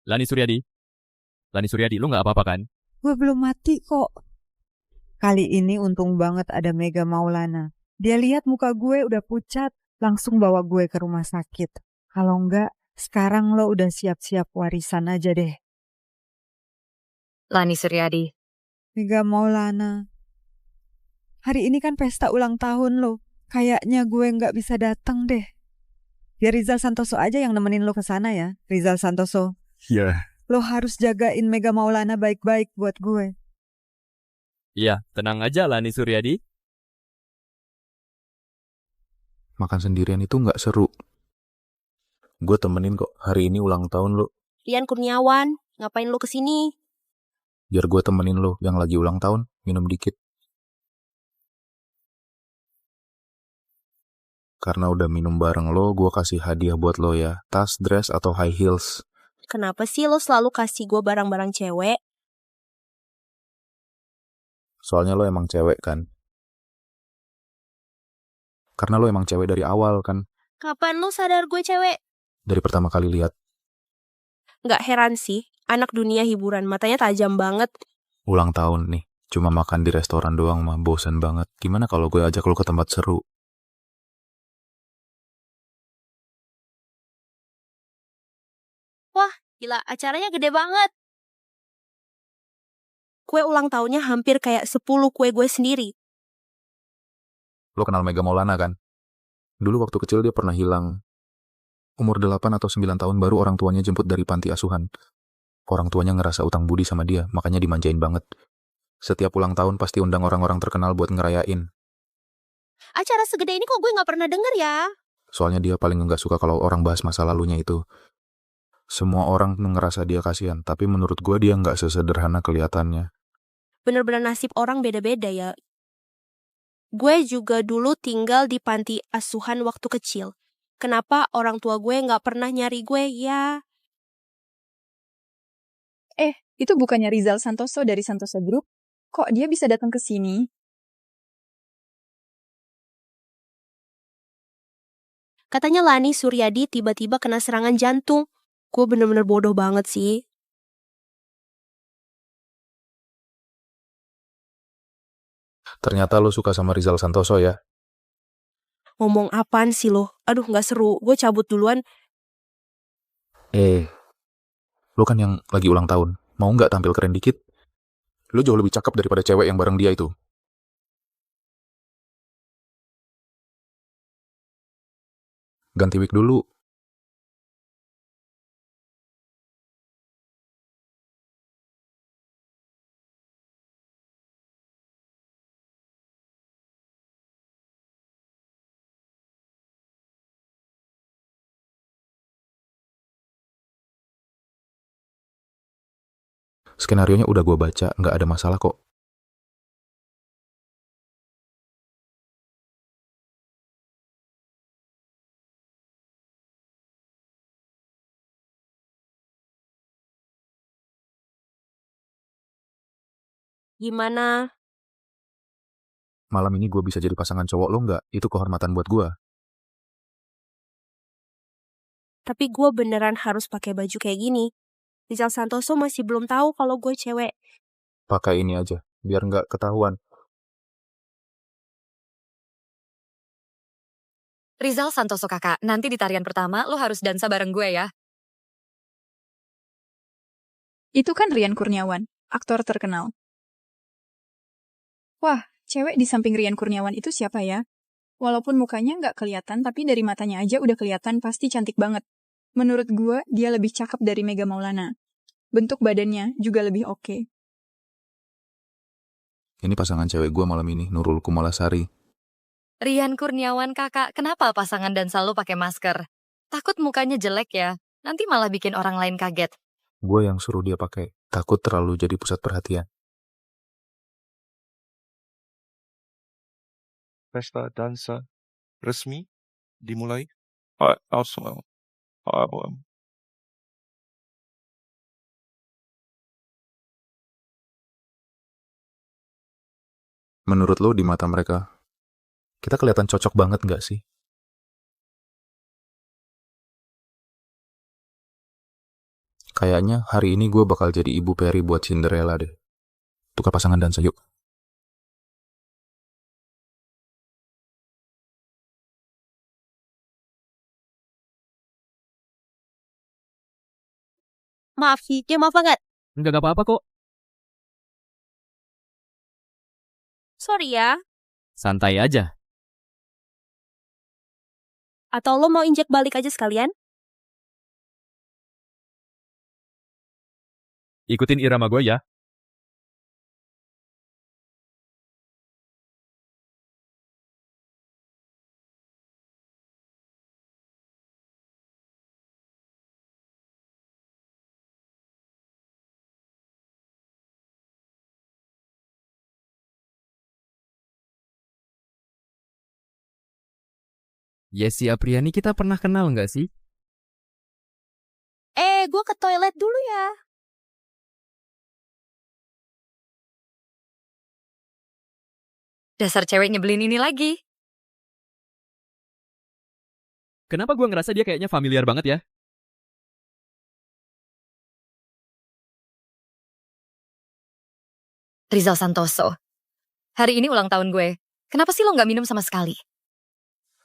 Lani Suryadi. Lani Suryadi, lu nggak apa-apa kan? Gue belum mati kok. Kali ini untung banget ada Mega Maulana. Dia lihat muka gue udah pucat, langsung bawa gue ke rumah sakit. Kalau enggak, sekarang lo udah siap-siap warisan aja deh. Lani Suryadi. Mega Maulana. Hari ini kan pesta ulang tahun lo. Kayaknya gue nggak bisa datang deh. Biar Rizal Santoso aja yang nemenin lo ke sana ya, Rizal Santoso. Iya. Lo harus jagain Mega Maulana baik-baik buat gue. Iya, tenang aja Lani Suryadi. Makan sendirian itu nggak seru. Gue temenin kok, hari ini ulang tahun lo. Rian Kurniawan, ngapain lu kesini? Biar gue temenin lo yang lagi ulang tahun, minum dikit. Karena udah minum bareng lo, gue kasih hadiah buat lo ya. Tas, dress, atau high heels. Kenapa sih lo selalu kasih gue barang-barang cewek? Soalnya lo emang cewek kan. Karena lo emang cewek dari awal kan. Kapan lo sadar gue cewek? Dari pertama kali lihat. Nggak heran sih, anak dunia hiburan, matanya tajam banget. Ulang tahun nih, cuma makan di restoran doang mah bosan banget. Gimana kalau gue ajak lo ke tempat seru? Wah, gila, acaranya gede banget. Kue ulang tahunnya hampir kayak 10 kue gue sendiri. Lo kenal Mega Maulana kan? Dulu waktu kecil dia pernah hilang. Umur 8 atau 9 tahun baru orang tuanya jemput dari panti asuhan. Orang tuanya ngerasa utang budi sama dia, makanya dimanjain banget. Setiap ulang tahun pasti undang orang-orang terkenal buat ngerayain. Acara segede ini kok gue gak pernah denger ya? Soalnya dia paling nggak suka kalau orang bahas masa lalunya itu. Semua orang ngerasa dia kasihan, tapi menurut gue dia nggak sesederhana kelihatannya. Bener-bener nasib orang beda-beda ya. Gue juga dulu tinggal di panti asuhan waktu kecil. Kenapa orang tua gue gak pernah nyari gue ya? Itu bukannya Rizal Santoso dari Santoso Group? Kok dia bisa datang ke sini? Katanya Lani Suryadi tiba-tiba kena serangan jantung. Gue bener-bener bodoh banget sih. Ternyata lo suka sama Rizal Santoso ya? Ngomong apaan sih lo? Aduh gak seru, gue cabut duluan. Lo kan yang lagi ulang tahun. Mau nggak tampil keren dikit? Lo jauh lebih cakep daripada cewek yang bareng dia itu. Ganti wig dulu. Skenarionya udah gue baca, nggak ada masalah kok. Gimana? Malam ini gue bisa jadi pasangan cowok lo nggak? Itu kehormatan buat gue. Tapi gue beneran harus pakai baju kayak gini. Rizal Santoso masih belum tahu kalau gue cewek. Pakai ini aja, biar nggak ketahuan. Rizal Santoso kakak, nanti di tarian pertama lo harus dansa bareng gue ya. Itu kan Rian Kurniawan, aktor terkenal. Wah, cewek di samping Rian Kurniawan itu siapa ya? Walaupun mukanya nggak kelihatan, tapi dari matanya aja udah kelihatan pasti cantik banget. Menurut gue, dia lebih cakep dari Mega Maulana. Bentuk badannya juga lebih oke. Ini pasangan cewek gue malam ini, Nurul Kumalasari. Rian Kurniawan kakak, kenapa pasangan dansa lo pakai masker? Takut mukanya jelek ya? Nanti malah bikin orang lain kaget. Gue yang suruh dia pakai, takut terlalu jadi pusat perhatian. Pesta dansa resmi dimulai. Menurut lo di mata mereka, Kita kelihatan cocok banget nggak sih? Kayaknya hari ini gue bakal jadi ibu peri buat Cinderella deh. Tukar pasangan dansa yuk. Maaf sih, dia maaf banget. Enggak apa-apa kok. Sorry ya. Santai aja. Atau lo mau injek balik aja sekalian? Ikutin irama gue ya. Yesi Apriani kita pernah kenal nggak sih? Gue ke toilet dulu ya. Dasar cewek nyebelin ini lagi. Kenapa gue ngerasa dia kayaknya familiar banget ya? Rizal Santoso. Hari ini ulang tahun gue. Kenapa sih lo nggak minum sama sekali?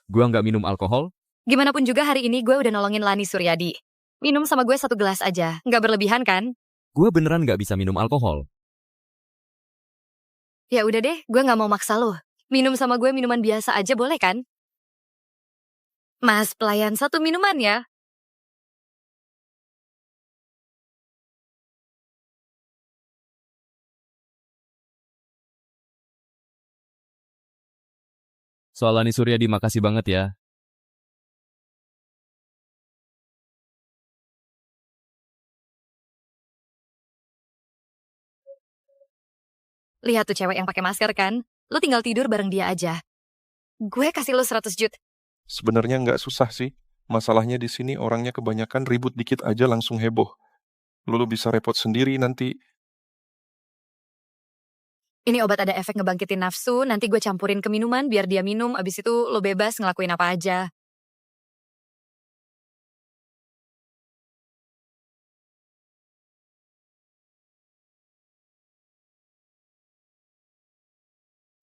Gue nggak minum alkohol. Gimana pun juga hari ini gue udah nolongin Lani Suryadi. Minum sama gue 1 gelas aja. Nggak berlebihan kan? Gue beneran nggak bisa minum alkohol. Ya udah deh, gue nggak mau maksa lo. Minum sama gue minuman biasa aja boleh kan? Mas pelayan 1 minuman ya. Soal Lani Suryadi makasih banget ya. Lihat tuh cewek yang pakai masker kan? Lo tinggal tidur bareng dia aja. Gue kasih lo 100 juta. Sebenarnya nggak susah sih. Masalahnya di sini orangnya kebanyakan ribut dikit aja langsung heboh. Lu bisa repot sendiri nanti. Ini obat ada efek ngebangkitin nafsu, nanti gue campurin ke minuman biar dia minum, abis itu lo bebas ngelakuin apa aja.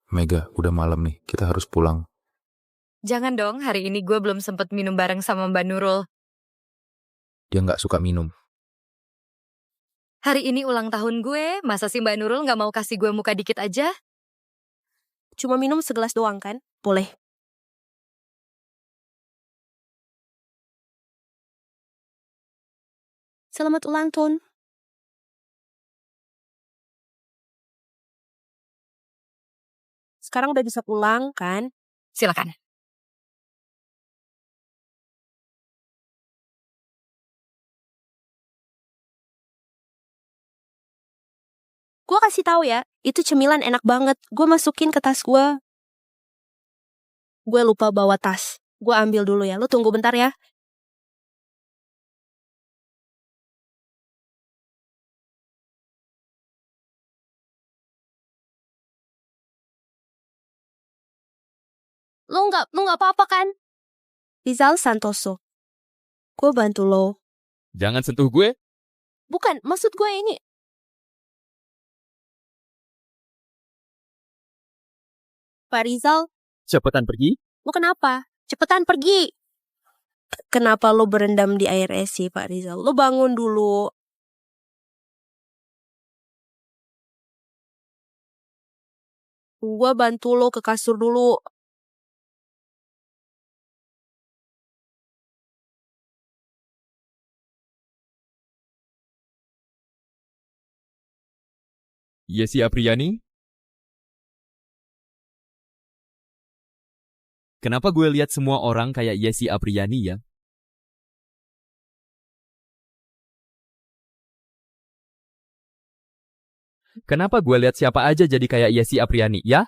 Mega, udah malam nih, kita harus pulang. Jangan dong, hari ini gue belum sempet minum bareng sama Mbak Nurul. Dia nggak suka minum. Hari ini ulang tahun gue, masa sih Mbak Nurul gak mau kasih gue muka dikit aja? Cuma minum segelas doang kan? Boleh. Selamat ulang tahun. Sekarang udah bisa pulang kan? Silakan. Gue kasih tahu ya, itu cemilan enak banget. Gue masukin ke tas gue. Gue lupa bawa tas. Gue ambil dulu ya. Lu tunggu bentar ya. Lu nggak apa-apa kan? Rizal Santoso. Gue bantu lo. Jangan sentuh gue. Bukan, maksud gue ini. Pak Rizal, Cepetan pergi. lo kenapa? Cepetan pergi. Kenapa lo berendam di air es sih, Pak Rizal? Lo bangun dulu. Gue bantu lo ke kasur dulu. Yesi Apriani. Kenapa gue lihat semua orang kayak Yesi Apriani ya? Kenapa gue lihat siapa aja jadi kayak Yesi Apriani ya?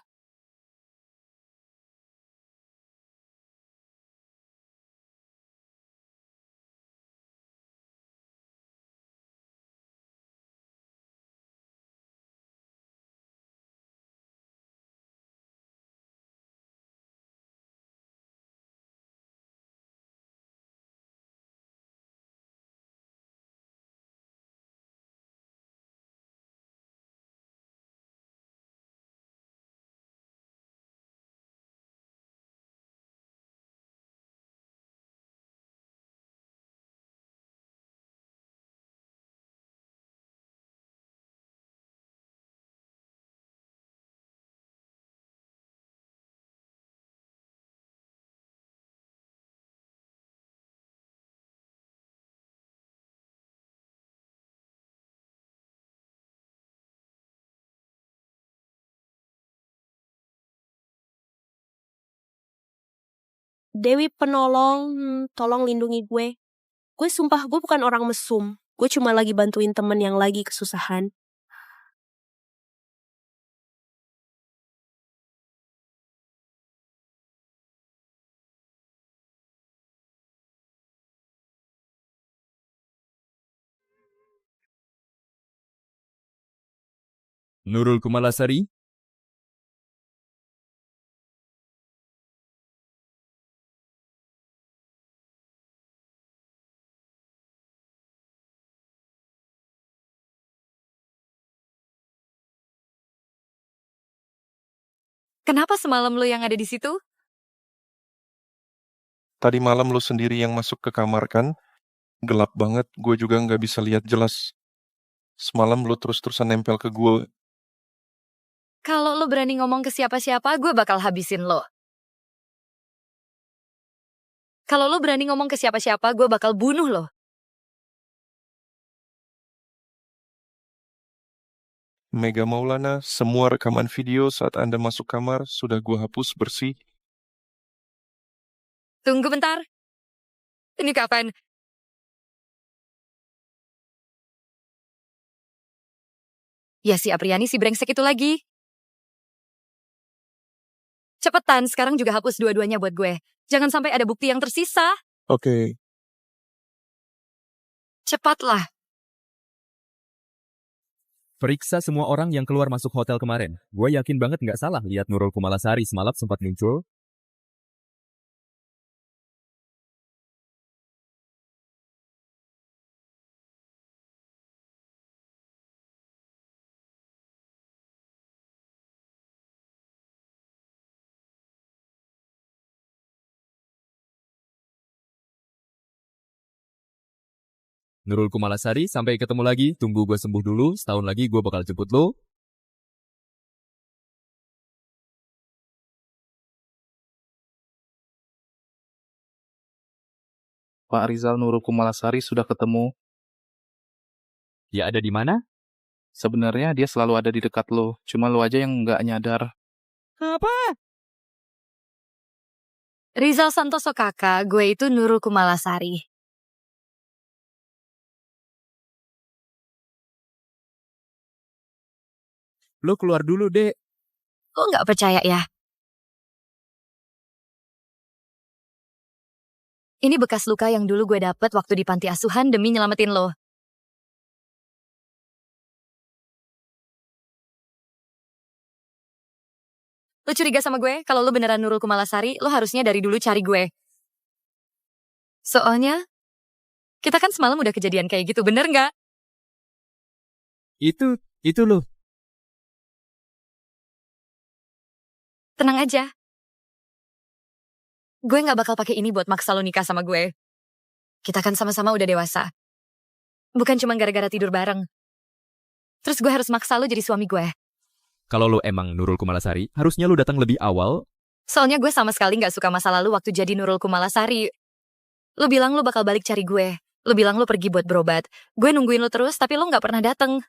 Dewi Penolong, tolong lindungi gue. Gue sumpah gue bukan orang mesum. Gue cuma lagi bantuin temen yang lagi kesusahan. Nurul Kumalasari, Kenapa semalam lo yang ada di situ? Tadi malam lo sendiri yang masuk ke kamar kan? Gelap banget, gue juga nggak bisa lihat jelas. Semalam lo terus-terusan nempel ke gue. Kalau lo berani ngomong ke siapa-siapa, gue bakal habisin lo. Kalau lo berani ngomong ke siapa-siapa, gue bakal bunuh lo. Mega Maulana, semua rekaman video saat Anda masuk kamar sudah gue hapus bersih. Tunggu bentar. Ini kapan? Ya si Apriani si brengsek itu lagi. Cepetan, sekarang juga hapus dua-duanya buat gue. Jangan sampai ada bukti yang tersisa. Oke. Cepatlah. periksa semua orang yang keluar masuk hotel kemarin. Gue yakin banget nggak salah lihat Nurul Kumalasari semalam sempat muncul. Nurul Kumalasari, sampai ketemu lagi. Tunggu gue sembuh dulu. Setahun lagi gue bakal jemput lo. Pak Rizal Nurul Kumalasari sudah ketemu. Dia ada di mana? Sebenarnya dia selalu ada di dekat lo, cuma lo aja yang nggak nyadar. Apa? Rizal Santoso kakak, gue itu Nurul Kumalasari. Lo keluar dulu, Dek. Lo nggak percaya ya? Ini bekas luka yang dulu gue dapet waktu di panti asuhan demi nyelamatin lo. Lo curiga sama gue? Kalau lo beneran Nurul Kumalasari, lo harusnya dari dulu cari gue. Soalnya, kita kan semalam udah kejadian kayak gitu, bener nggak? Itu lo. Tenang aja. Gue nggak bakal pakai ini buat maksa lo nikah sama gue. Kita kan sama-sama udah dewasa. Bukan cuma gara-gara tidur bareng. Terus gue harus maksa lo jadi suami gue. Kalau lo emang Nurul Kumalasari, harusnya lo datang lebih awal. Soalnya gue sama sekali nggak suka masa lalu waktu jadi Nurul Kumalasari. Lo bilang lo bakal balik cari gue. Lo bilang lo pergi buat berobat. Gue nungguin lo terus, tapi lo nggak pernah datang.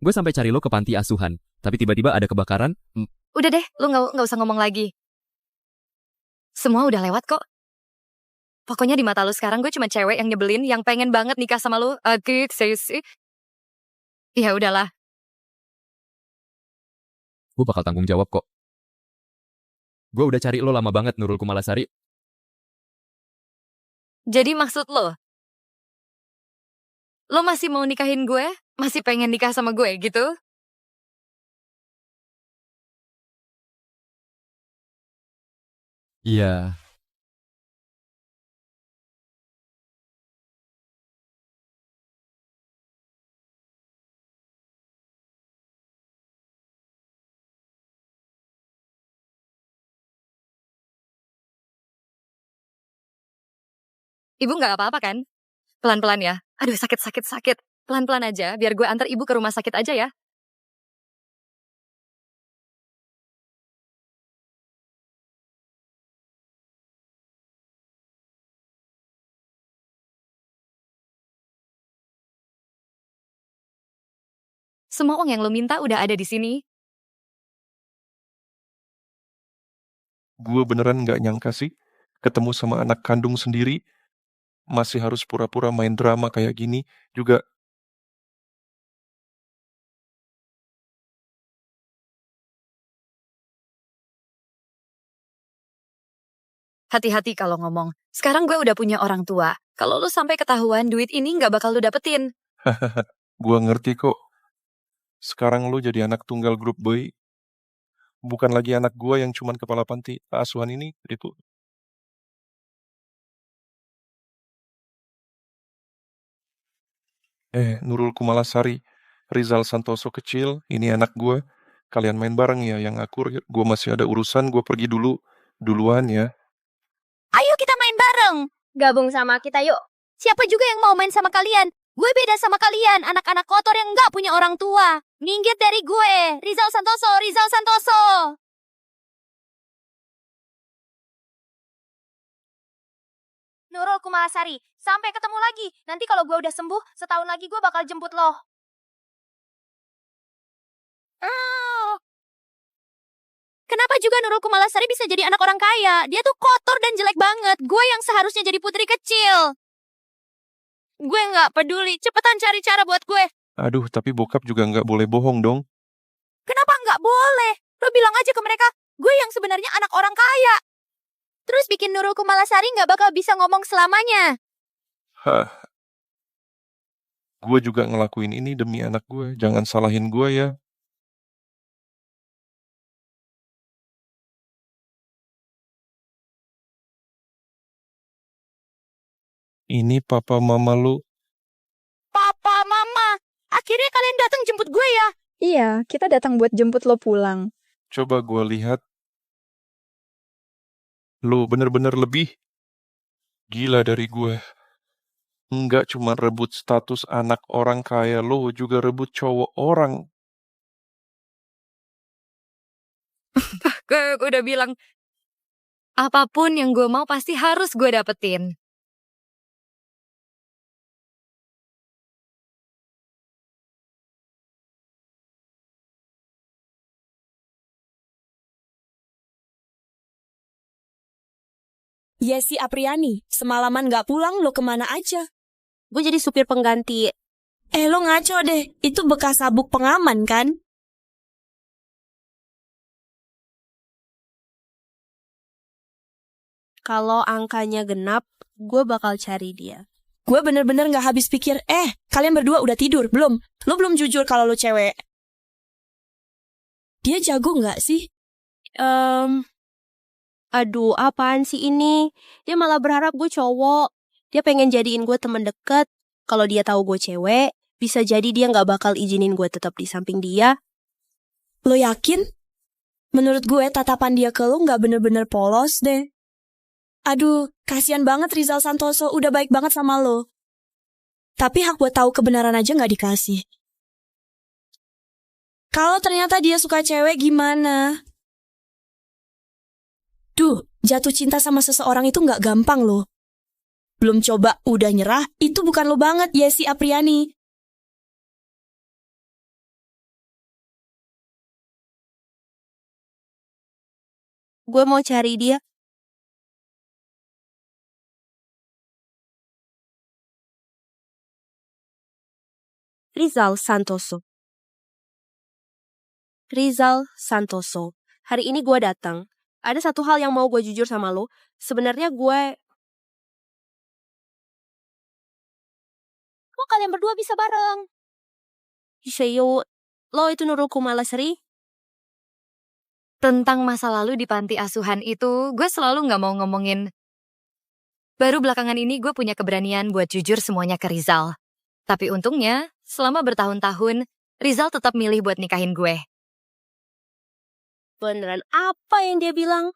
Gue sampai cari lo ke panti asuhan. Tapi tiba-tiba ada kebakaran. Udah deh, lo nggak usah ngomong lagi. Semua udah lewat kok. Pokoknya di mata lo sekarang gue cuma cewek yang nyebelin, yang pengen banget nikah sama lo. Ya udahlah. Gue bakal tanggung jawab kok. Gue udah cari lo lama banget, Nurul Kumalasari. Jadi maksud lo masih mau nikahin gue? Masih pengen nikah sama gue gitu? Iya. Ibu nggak apa-apa kan? Pelan-pelan ya. Aduh sakit. Pelan-pelan aja, biar gue antar ibu ke rumah sakit aja ya. Semua uang yang lo minta udah ada di sini. Gue beneran nggak nyangka sih, ketemu sama anak kandung sendiri, masih harus pura-pura main drama kayak gini juga. Hati-hati kalau ngomong. Sekarang gue udah punya orang tua. Kalau lu sampai ketahuan, duit ini nggak bakal lu dapetin. Gua ngerti kok. Sekarang lu jadi anak tunggal grup boy. Bukan lagi anak gua yang cuman kepala panti asuhan ini. Itu. Nurul Kumalasari, Rizal Santoso kecil, ini anak gua. Kalian main bareng ya, yang akur. Gua masih ada urusan, gua pergi duluan ya. Ayo kita main bareng. Gabung sama kita yuk. Siapa juga yang mau main sama kalian? Gue beda sama kalian, anak-anak kotor yang nggak punya orang tua. Minggir dari gue, Rizal Santoso, Rizal Santoso. Nurul Kumalasari, sampai ketemu lagi. Nanti kalau gue udah sembuh, setahun lagi gue bakal jemput lo. Kenapa juga Nurul Kumalasari bisa jadi anak orang kaya? Dia tuh kotor dan jelek banget. Gue yang seharusnya jadi putri kecil. Gue nggak peduli. Cepetan cari cara buat gue. Aduh, tapi bokap juga nggak boleh bohong dong. Kenapa nggak boleh? Lo bilang aja ke mereka, gue yang sebenarnya anak orang kaya. Terus bikin Nurul Kumalasari nggak bakal bisa ngomong selamanya. Hah. Gue juga ngelakuin ini demi anak gue. Jangan salahin gue ya. Ini papa mama lu. Papa, mama, akhirnya kalian datang jemput gue ya? Iya, kita datang buat jemput lo pulang. Coba gue lihat. Lu bener-bener lebih gila dari gue. Enggak cuma rebut status anak orang kaya, lo juga rebut cowok orang. Gue udah bilang, apapun yang gue mau pasti harus gue dapetin. Yesi Apriani, semalaman gak pulang lo kemana aja? Gue jadi supir pengganti. Lo ngaco deh, itu bekas sabuk pengaman kan? Kalau angkanya genap, gue bakal cari dia. Gue bener-bener gak habis pikir, kalian berdua udah tidur, belum? Lo belum jujur kalau lo cewek. Dia jago gak sih? Aduh, apaan sih ini? Dia malah berharap gue cowok. Dia pengen jadiin gue temen deket. Kalau dia tahu gue cewek, bisa jadi dia gak bakal izinin gue tetap di samping dia. Lo yakin? Menurut gue, tatapan dia ke lo gak bener-bener polos deh. Aduh, kasihan banget Rizal Santoso, udah baik banget sama lo. Tapi hak buat tahu kebenaran aja gak dikasih. Kalau ternyata dia suka cewek gimana? Duh, jatuh cinta sama seseorang itu gak gampang loh. Belum coba, udah nyerah, itu bukan lo banget, Yesi Apriani. Gue mau cari dia. Rizal Santoso. Rizal Santoso. Hari ini gue datang. Ada satu hal yang mau gue jujur sama lo. Sebenarnya Kok kalian berdua bisa bareng? Yuseyo, lo itu Nurul Kumalasari? Tentang masa lalu di panti asuhan itu, gue selalu gak mau ngomongin. Baru belakangan ini gue punya keberanian buat jujur semuanya ke Rizal. Tapi untungnya, selama bertahun-tahun, Rizal tetap milih buat nikahin gue. Beneran apa yang dia bilang?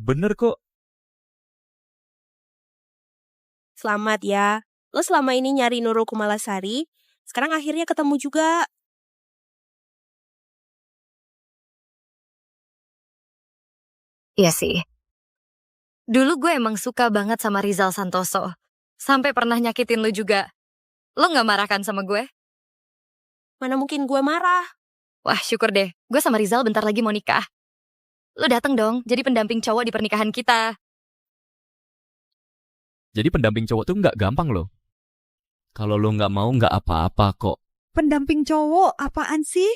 Bener kok. Selamat ya. Lo selama ini nyari Nurul Kumalasari, sekarang akhirnya ketemu juga. Iya sih. Dulu gue emang suka banget sama Rizal Santoso. Sampai pernah nyakitin lo juga. Lo gak marah kan sama gue? Mana mungkin gue marah. Wah, syukur deh. Gue sama Rizal bentar lagi mau nikah. Lo dateng dong, jadi pendamping cowok di pernikahan kita. Jadi pendamping cowok tuh nggak gampang loh. Kalau lo nggak mau nggak apa-apa kok. Pendamping cowok, apaan sih?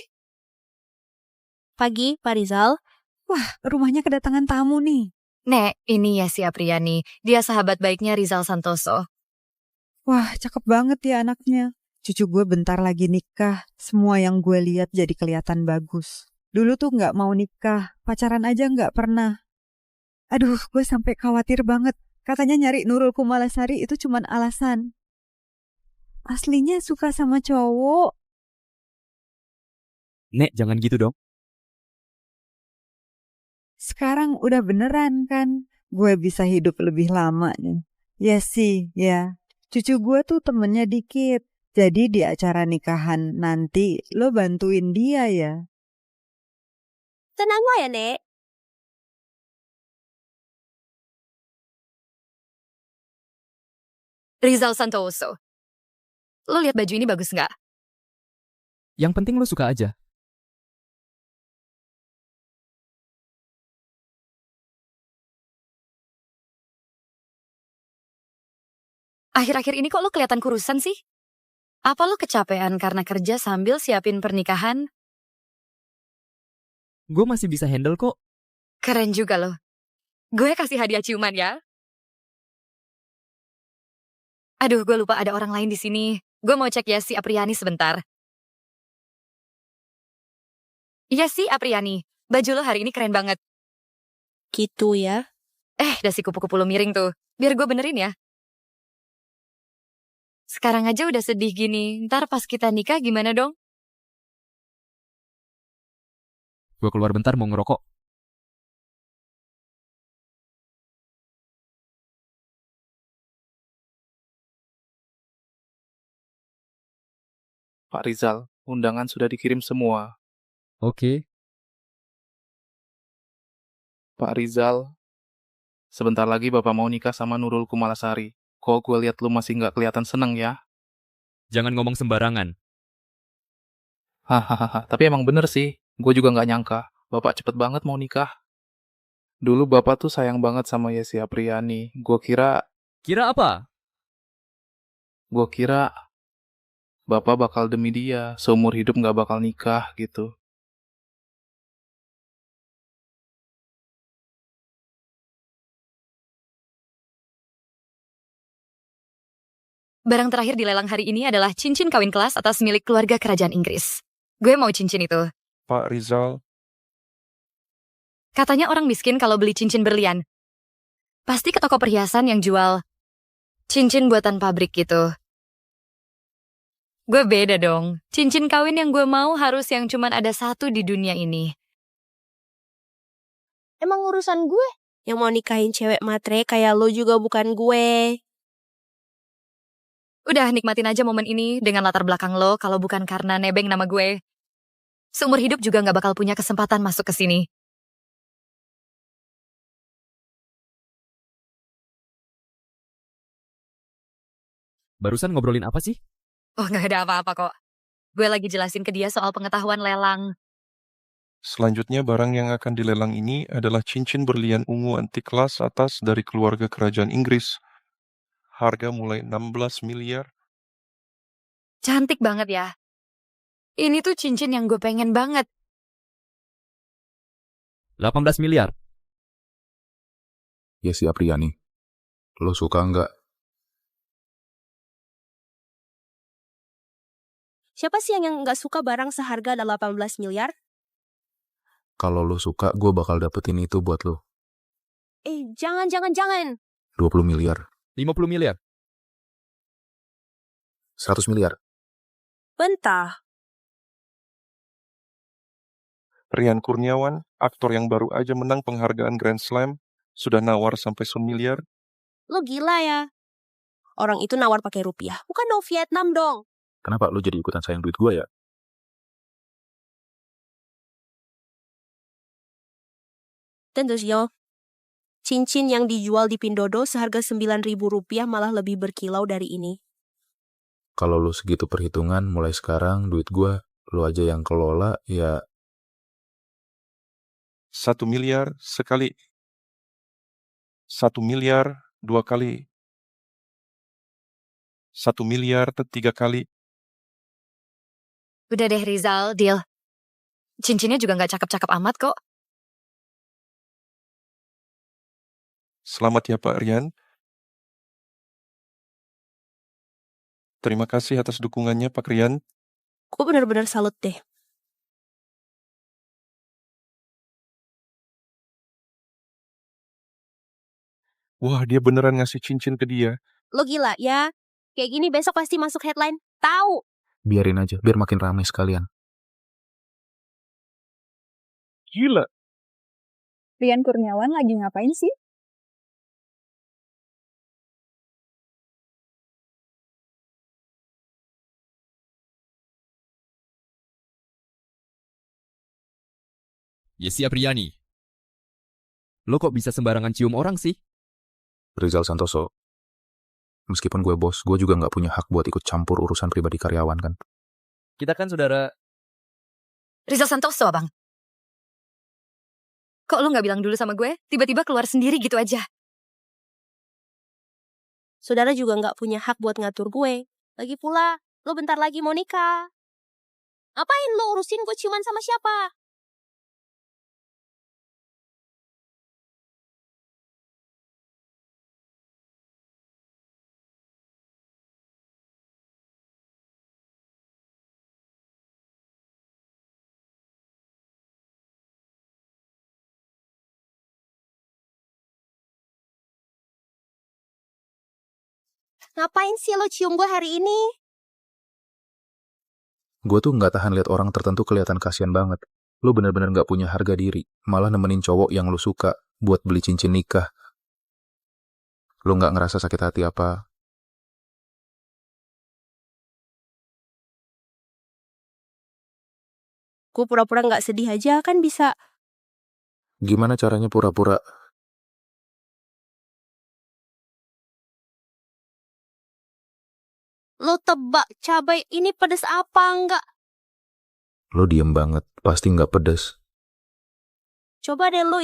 Pagi, Pak Rizal. Wah, rumahnya kedatangan tamu nih. Nek, ini Yesi Apriani. Dia sahabat baiknya Rizal Santoso. Wah, cakep banget ya anaknya. Cucu gue bentar lagi nikah. Semua yang gue lihat jadi kelihatan bagus. Dulu tuh nggak mau nikah, pacaran aja nggak pernah. Aduh, gue sampai khawatir banget. Katanya nyari Nurul Kumalasari itu cuman alasan. Aslinya suka sama cowok. Nek, jangan gitu dong. Sekarang udah beneran kan? Gue bisa hidup lebih lama nih. Ya sih, ya. Cucu gue tuh temennya dikit. Jadi di acara nikahan nanti lo bantuin dia ya. Tenang lah ya, Nek. Rizal Santoso. Lo lihat baju ini bagus nggak? Yang penting lo suka aja. Akhir-akhir ini kok lo kelihatan kurusan sih? Apa lo kecapean karena kerja sambil siapin pernikahan? Gue masih bisa handle kok. Keren juga lo. Gue kasih hadiah ciuman ya. Aduh, gue lupa ada orang lain di sini. Gue mau cek Yesi Apriani sebentar. Yesi Apriani, baju lo hari ini keren banget. Gitu ya. Dasi kupu-kupu lo miring tuh. Biar gue benerin ya. Sekarang aja udah sedih gini. Ntar pas kita nikah gimana dong? Gue keluar bentar mau ngerokok. Pak Rizal, undangan sudah dikirim semua. Oke. Pak Rizal, sebentar lagi Bapak mau nikah sama Nurul Kumalasari. Kok gue lihat lu masih nggak kelihatan seneng ya? Jangan ngomong sembarangan. Hahaha, tapi emang bener sih. Gue juga nggak nyangka. Bapak cepet banget mau nikah. Dulu Bapak tuh sayang banget sama Yesi Apriani. Gue kira apa? Gue kira Bapak bakal demi dia, seumur hidup nggak bakal nikah gitu. Barang terakhir di lelang hari ini adalah cincin kawin kelas atas milik keluarga kerajaan Inggris. Gue mau cincin itu. Pak Rizal, Katanya orang miskin kalau beli cincin berlian. Pasti ke toko perhiasan yang jual cincin buatan pabrik gitu. Gue beda dong. Cincin kawin yang gue mau harus yang cuman ada satu di dunia ini. Emang urusan gue? Yang mau nikahin cewek matre kayak lo juga bukan gue. Udah nikmatin aja momen ini dengan latar belakang lo kalau bukan karena nebeng nama gue. Seumur hidup juga gak bakal punya kesempatan masuk ke sini. Barusan ngobrolin apa sih? Oh, gak ada apa-apa kok. Gue lagi jelasin ke dia soal pengetahuan lelang. selanjutnya barang yang akan dilelang ini adalah cincin berlian ungu antik kelas atas dari keluarga kerajaan Inggris. Harga mulai 16 miliar. Cantik banget ya. Ini tuh cincin yang gue pengen banget. 18 miliar. Yesi Apriani, lo suka nggak? Siapa sih yang nggak suka barang seharga 18 miliar? Kalau lo suka, gue bakal dapetin itu buat lo. Jangan. 20 miliar. 50 miliar. 100 miliar. Bentah. Rian Kurniawan, aktor yang baru aja menang penghargaan Grand Slam, sudah nawar sampai 1 miliar. Lo gila ya? Orang itu nawar pakai rupiah, bukan no Vietnam dong. Kenapa lo jadi ikutan sayang duit gue ya? Tentu yo. Cincin yang dijual di Pindodo seharga Rp9.000 malah lebih berkilau dari ini. Kalau lo segitu perhitungan, mulai sekarang duit gue Lu aja yang kelola, ya 1 miliar sekali. 1 miliar 2 kali. 1 miliar 3 kali. Udah deh Rizal, deal. Cincinnya juga nggak cakep-cakep amat kok. Selamat ya Pak Rian. Terima kasih atas dukungannya Pak Rian. Gue bener-bener salut deh. Wah, dia beneran ngasih cincin ke dia. Lo gila ya? Kayak gini besok pasti masuk headline. Tahu? biarin aja, biar makin ramai sekalian. Gila. Rian Kurniawan lagi ngapain sih? Yesi Apriani. Lo kok bisa sembarangan cium orang sih? Rizal Santoso. Meskipun gue bos, gue juga nggak punya hak buat ikut campur urusan pribadi karyawan kan. Kita kan saudara. Rizal Santoso, abang. Kok lo nggak bilang dulu sama gue? Tiba-tiba keluar sendiri gitu aja. Saudara juga nggak punya hak buat ngatur gue. Lagi pula, lo bentar lagi mau nikah. Ngapain lo urusin gue ciuman sama siapa? Ngapain sih lo cium gue hari ini? Gue tuh nggak tahan lihat orang tertentu kelihatan kasihan banget. Lu bener-bener nggak punya harga diri, malah nemenin cowok yang lu suka buat beli cincin nikah. Lu nggak ngerasa sakit hati apa? Gue pura-pura nggak sedih aja kan bisa. Gimana caranya pura-pura? Lo tebak cabai ini pedes apa enggak? Lu diem banget, pasti nggak pedes. Coba deh lo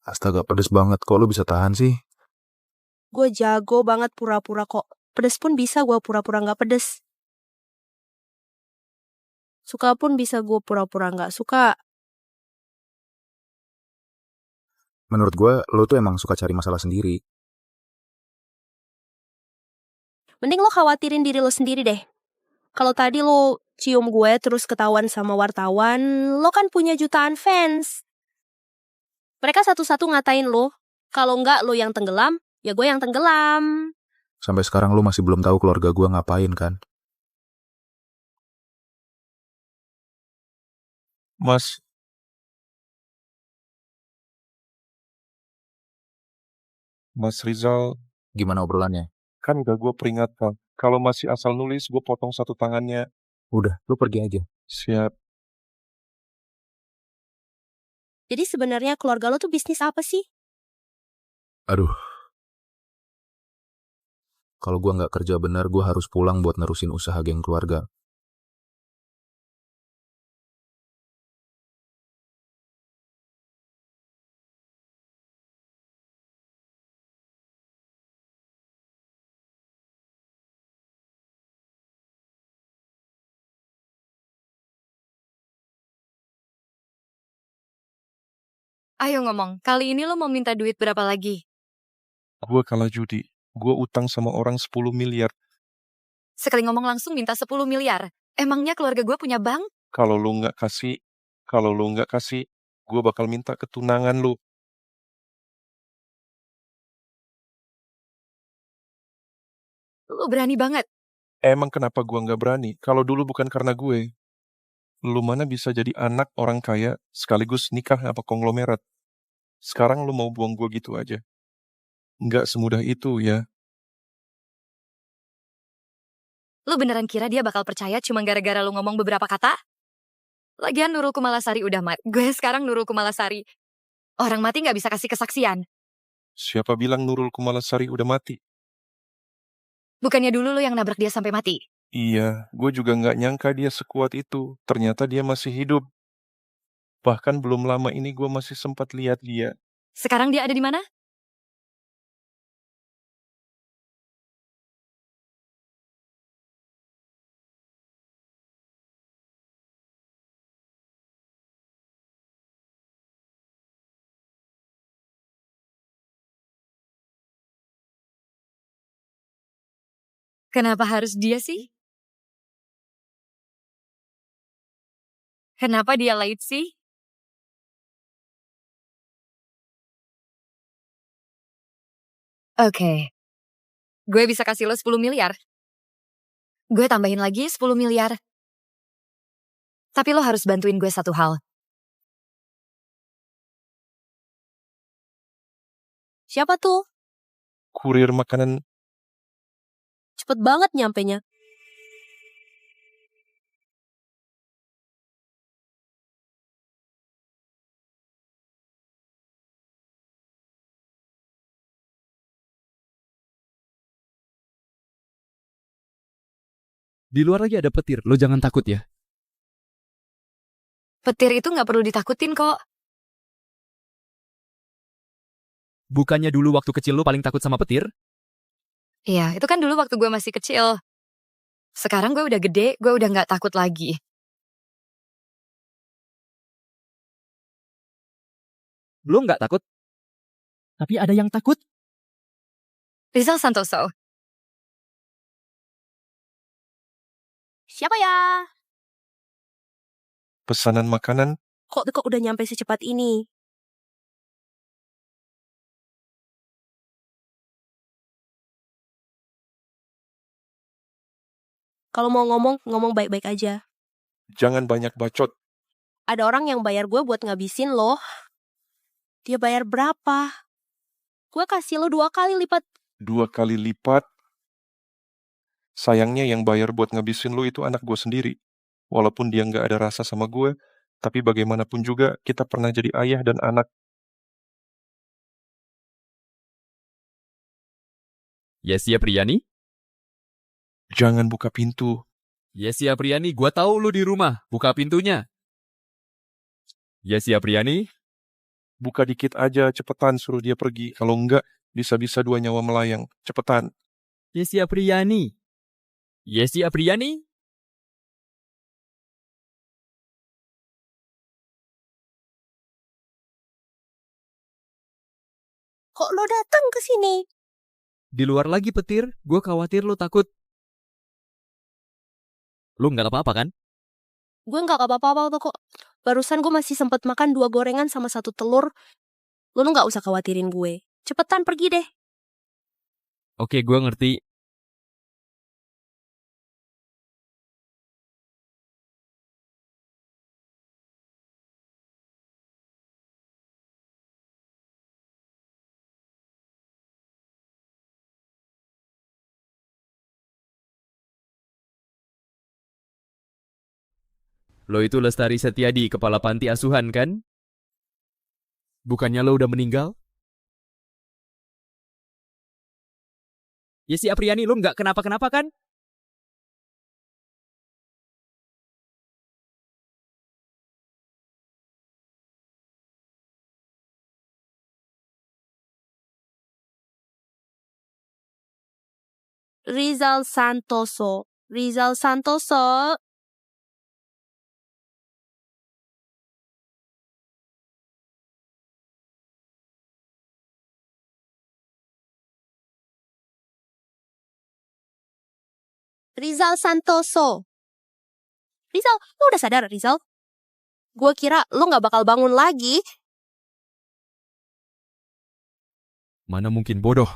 Astaga, pedes banget. Kok lu bisa tahan sih? Gue jago banget pura-pura kok. Pedes pun bisa gue pura-pura nggak pedes. Suka pun bisa gue pura-pura nggak suka. Menurut gue, lu tuh emang suka cari masalah sendiri. Mending lo khawatirin diri lo sendiri deh. Kalau tadi lo cium gue terus ketahuan sama wartawan, lo kan punya jutaan fans. Mereka satu-satu ngatain lo. Kalau nggak lo yang tenggelam, ya gue yang tenggelam. Sampai sekarang lu masih belum tahu keluarga gue ngapain kan? Mas Rizal, Gimana obrolannya? kan udah gue peringatkan. Kalau masih asal nulis, gue potong satu tangannya. Udah, lu pergi aja. Siap. Jadi sebenarnya keluarga lo tuh bisnis apa sih? Aduh. Kalau gue nggak kerja benar, gue harus pulang buat nerusin usaha geng keluarga. Ayo ngomong, kali ini lo mau minta duit berapa lagi? Gue kalah judi. Gue utang sama orang 10 miliar. Sekali ngomong langsung minta 10 miliar. Emangnya keluarga gue punya bank? Kalau lu nggak kasih, gue bakal minta ketunangan lu. Lo berani banget. Emang kenapa gue nggak berani? Kalau dulu bukan karena gue. Lu mana bisa jadi anak orang kaya sekaligus nikah apa konglomerat. Sekarang lu mau buang gue gitu aja. Nggak semudah itu ya. Lu beneran kira dia bakal percaya cuma gara-gara lu ngomong beberapa kata? Lagian Nurul Kumalasari udah mati. Gue sekarang Nurul Kumalasari. Orang mati gak bisa kasih kesaksian. Siapa bilang Nurul Kumalasari udah mati? Bukannya dulu lu yang nabrak dia sampai mati? Iya, gue juga nggak nyangka dia sekuat itu. Ternyata dia masih hidup. Bahkan belum lama ini gue masih sempat lihat dia. Sekarang dia ada di mana? Kenapa harus dia sih? Kenapa dia late sih? Oke. Gue bisa kasih lo 10 miliar. Gue tambahin lagi 10 miliar. Tapi lo harus bantuin gue satu hal. Siapa tuh? Kurir makanan. Cepet banget nyampenya. Di luar lagi ada petir, lo jangan takut ya. Petir itu gak perlu ditakutin kok. Bukannya dulu waktu kecil lo paling takut sama petir? Iya, itu kan dulu waktu gue masih kecil. Sekarang gue udah gede, gue udah gak takut lagi. Lo nggak takut? Tapi ada yang takut. Rizal Santoso. Siapa ya? Pesanan makanan. Kok udah nyampe secepat ini? Kalau mau ngomong baik-baik aja. Jangan banyak bacot. Ada orang yang bayar gue buat ngabisin loh. Dia bayar berapa? Gue kasih lo 2 kali lipat. 2 kali lipat? Sayangnya yang bayar buat ngabisin lo itu anak gue sendiri. Walaupun dia nggak ada rasa sama gue, tapi bagaimanapun juga kita pernah jadi ayah dan anak. Yesi Apriyani? Jangan buka pintu. Yesi Apriyani, gua tahu lu di rumah. Buka pintunya. Yesi Apriyani? Buka dikit aja, cepetan suruh dia pergi. Kalau enggak, bisa-bisa 2 nyawa melayang. Cepetan. Yesi Apriyani? Yesi Apriyani? Kok lo datang ke sini? Di luar lagi petir, gue khawatir lo takut. Lo nggak apa-apa kan? Gue nggak apa-apa kok. Barusan gue masih sempat makan 2 gorengan sama 1 telur. Lo nggak usah khawatirin gue. Cepetan pergi deh. Oke, gue ngerti. Lo itu Lestari Setiadi, kepala panti asuhan kan? Bukannya lo udah meninggal? Yesi Apriyani, lo nggak kenapa-kenapa kan? Rizal Santoso. Rizal Santoso. Rizal Santoso. Rizal, lo udah sadar, Rizal? Gue kira lo gak bakal bangun lagi. Mana mungkin bodoh.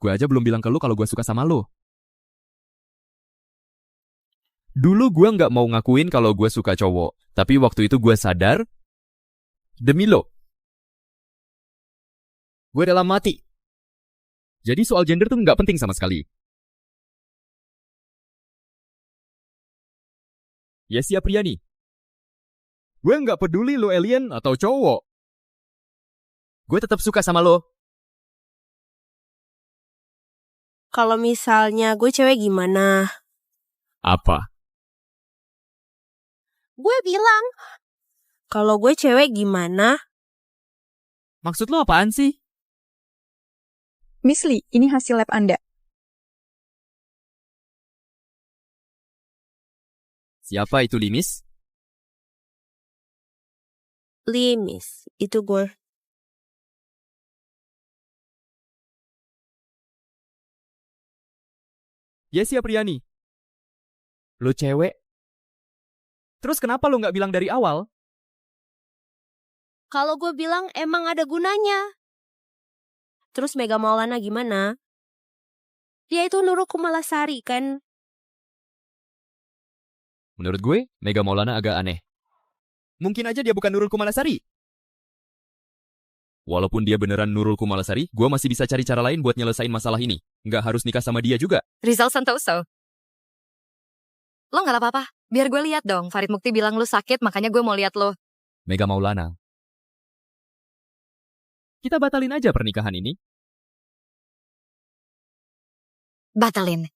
Gue aja belum bilang ke lo kalau gue suka sama lo. Dulu gue nggak mau ngakuin kalau gue suka cowok. Tapi waktu itu gue sadar, demi lo. Gue rela mati. Jadi soal gender tuh nggak penting sama sekali. Yesi Apriani. Gue nggak peduli lo alien atau cowok. Gue tetap suka sama lo. Kalau misalnya gue cewek gimana? Apa? Gue bilang, kalau gue cewek gimana? Maksud lo apaan sih? Miss Lee, ini hasil lab Anda. Siapa itu Limis? Limis, itu gue. Yesi Apriani. Lo cewek? Terus kenapa lo nggak bilang dari awal? Kalau gue bilang emang ada gunanya. Terus Mega Maulana gimana? Dia itu Nurul Kumalasari kan? Menurut gue, Mega Maulana agak aneh. Mungkin aja dia bukan Nurul Kumalasari. Walaupun dia beneran Nurul Kumalasari, gue masih bisa cari cara lain buat nyelesain masalah ini. Nggak harus nikah sama dia juga. Rizal Santoso. Lo nggak apa-apa. Biar gue lihat dong. Farid Mukti bilang lo sakit, makanya gue mau lihat lo. Mega Maulana. Kita batalin aja pernikahan ini. Batalin.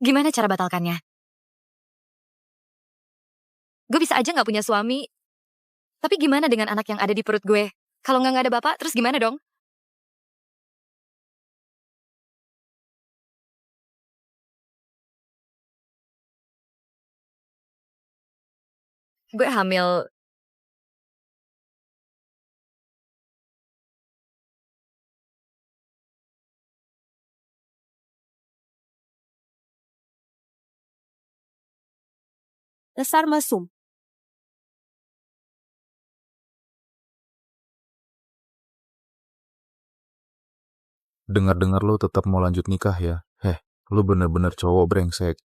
Gimana cara batalkannya? Gue bisa aja nggak punya suami. Tapi gimana dengan anak yang ada di perut gue? Kalau nggak ada bapak, terus gimana dong? Gue hamil. Dasar mesum. Dengar-dengar lo tetap mau lanjut nikah ya? Lo bener-bener cowok brengsek.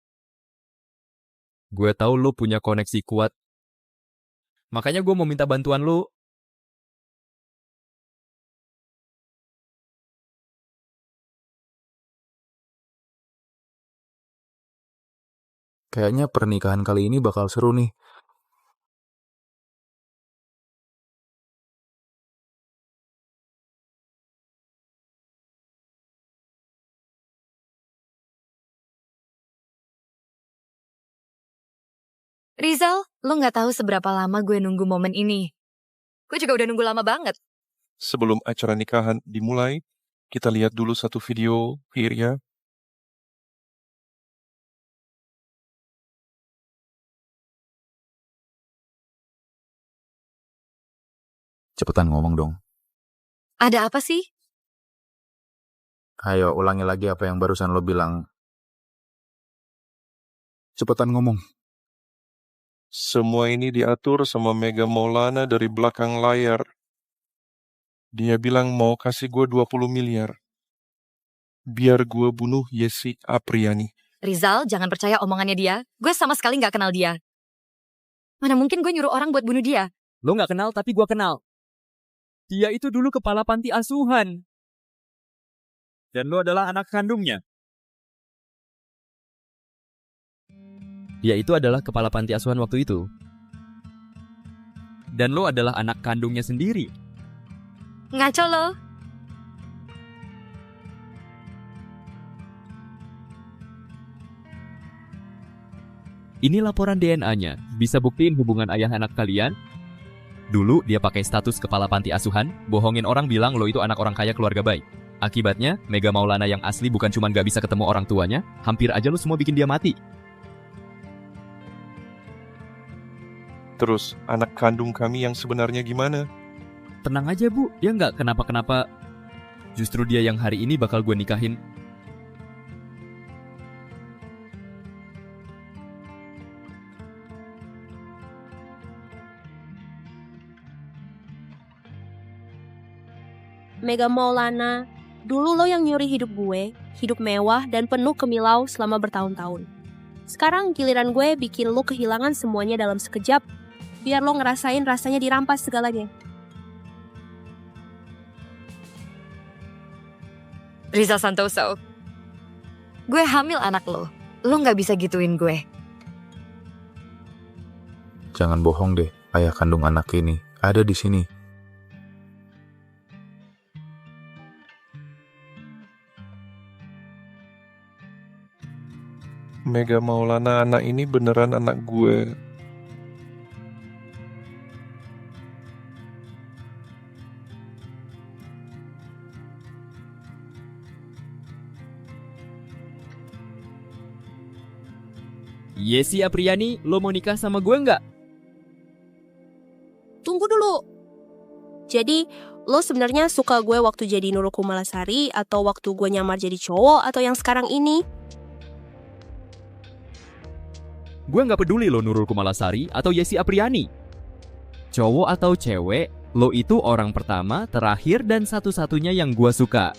Gue tahu lo punya koneksi kuat. Makanya gue mau minta bantuan lo. Kayaknya pernikahan kali ini bakal seru nih. Rizal, lo nggak tahu seberapa lama gue nunggu momen ini. Gue juga udah nunggu lama banget. Sebelum acara nikahan dimulai, kita lihat dulu satu video, Firya. Cepetan ngomong dong. Ada apa sih? Ayo, ulangi lagi apa yang barusan lo bilang. Cepetan ngomong. Semua ini diatur sama Mega Maulana dari belakang layar. Dia bilang mau kasih gue 20 miliar. Biar gue bunuh Yesi Apriani. Rizal, jangan percaya omongannya dia. Gue sama sekali nggak kenal dia. Mana mungkin gue nyuruh orang buat bunuh dia? Lo nggak kenal tapi gue kenal. Dia itu dulu kepala panti asuhan. Dan lo adalah anak kandungnya. Dia itu adalah kepala panti asuhan waktu itu. Dan lo adalah anak kandungnya sendiri. Ngaco lo. Ini laporan DNA-nya. Bisa buktiin hubungan ayah anak kalian? Dulu dia pakai status kepala panti asuhan, bohongin orang bilang lo itu anak orang kaya keluarga baik. Akibatnya, Mega Maulana yang asli bukan cuma gak bisa ketemu orang tuanya, hampir aja lo semua bikin dia mati. Terus, anak kandung kami yang sebenarnya gimana? Tenang aja bu, dia nggak kenapa-kenapa. Justru dia yang hari ini bakal gue nikahin. Mega Maulana, dulu lo yang nyuri hidup gue, hidup mewah dan penuh kemilau selama bertahun-tahun. Sekarang giliran gue bikin lo kehilangan semuanya dalam sekejap, biar lo ngerasain rasanya dirampas segalanya. Rizal Santoso. Gue hamil anak lo. lo nggak bisa gituin gue. Jangan bohong deh, ayah kandung anak ini ada di sini. Mega Maulana anak ini beneran anak gue. Yesi Apriani, lo mau nikah sama gue nggak? Tunggu dulu. Jadi, lo sebenarnya suka gue waktu jadi Nurul Kumalasari atau waktu gue nyamar jadi cowok atau yang sekarang ini? Gue nggak peduli lo Nurul Kumalasari atau Yesi Apriani. Cowok atau cewek, lo itu orang pertama, terakhir, dan satu-satunya yang gue suka.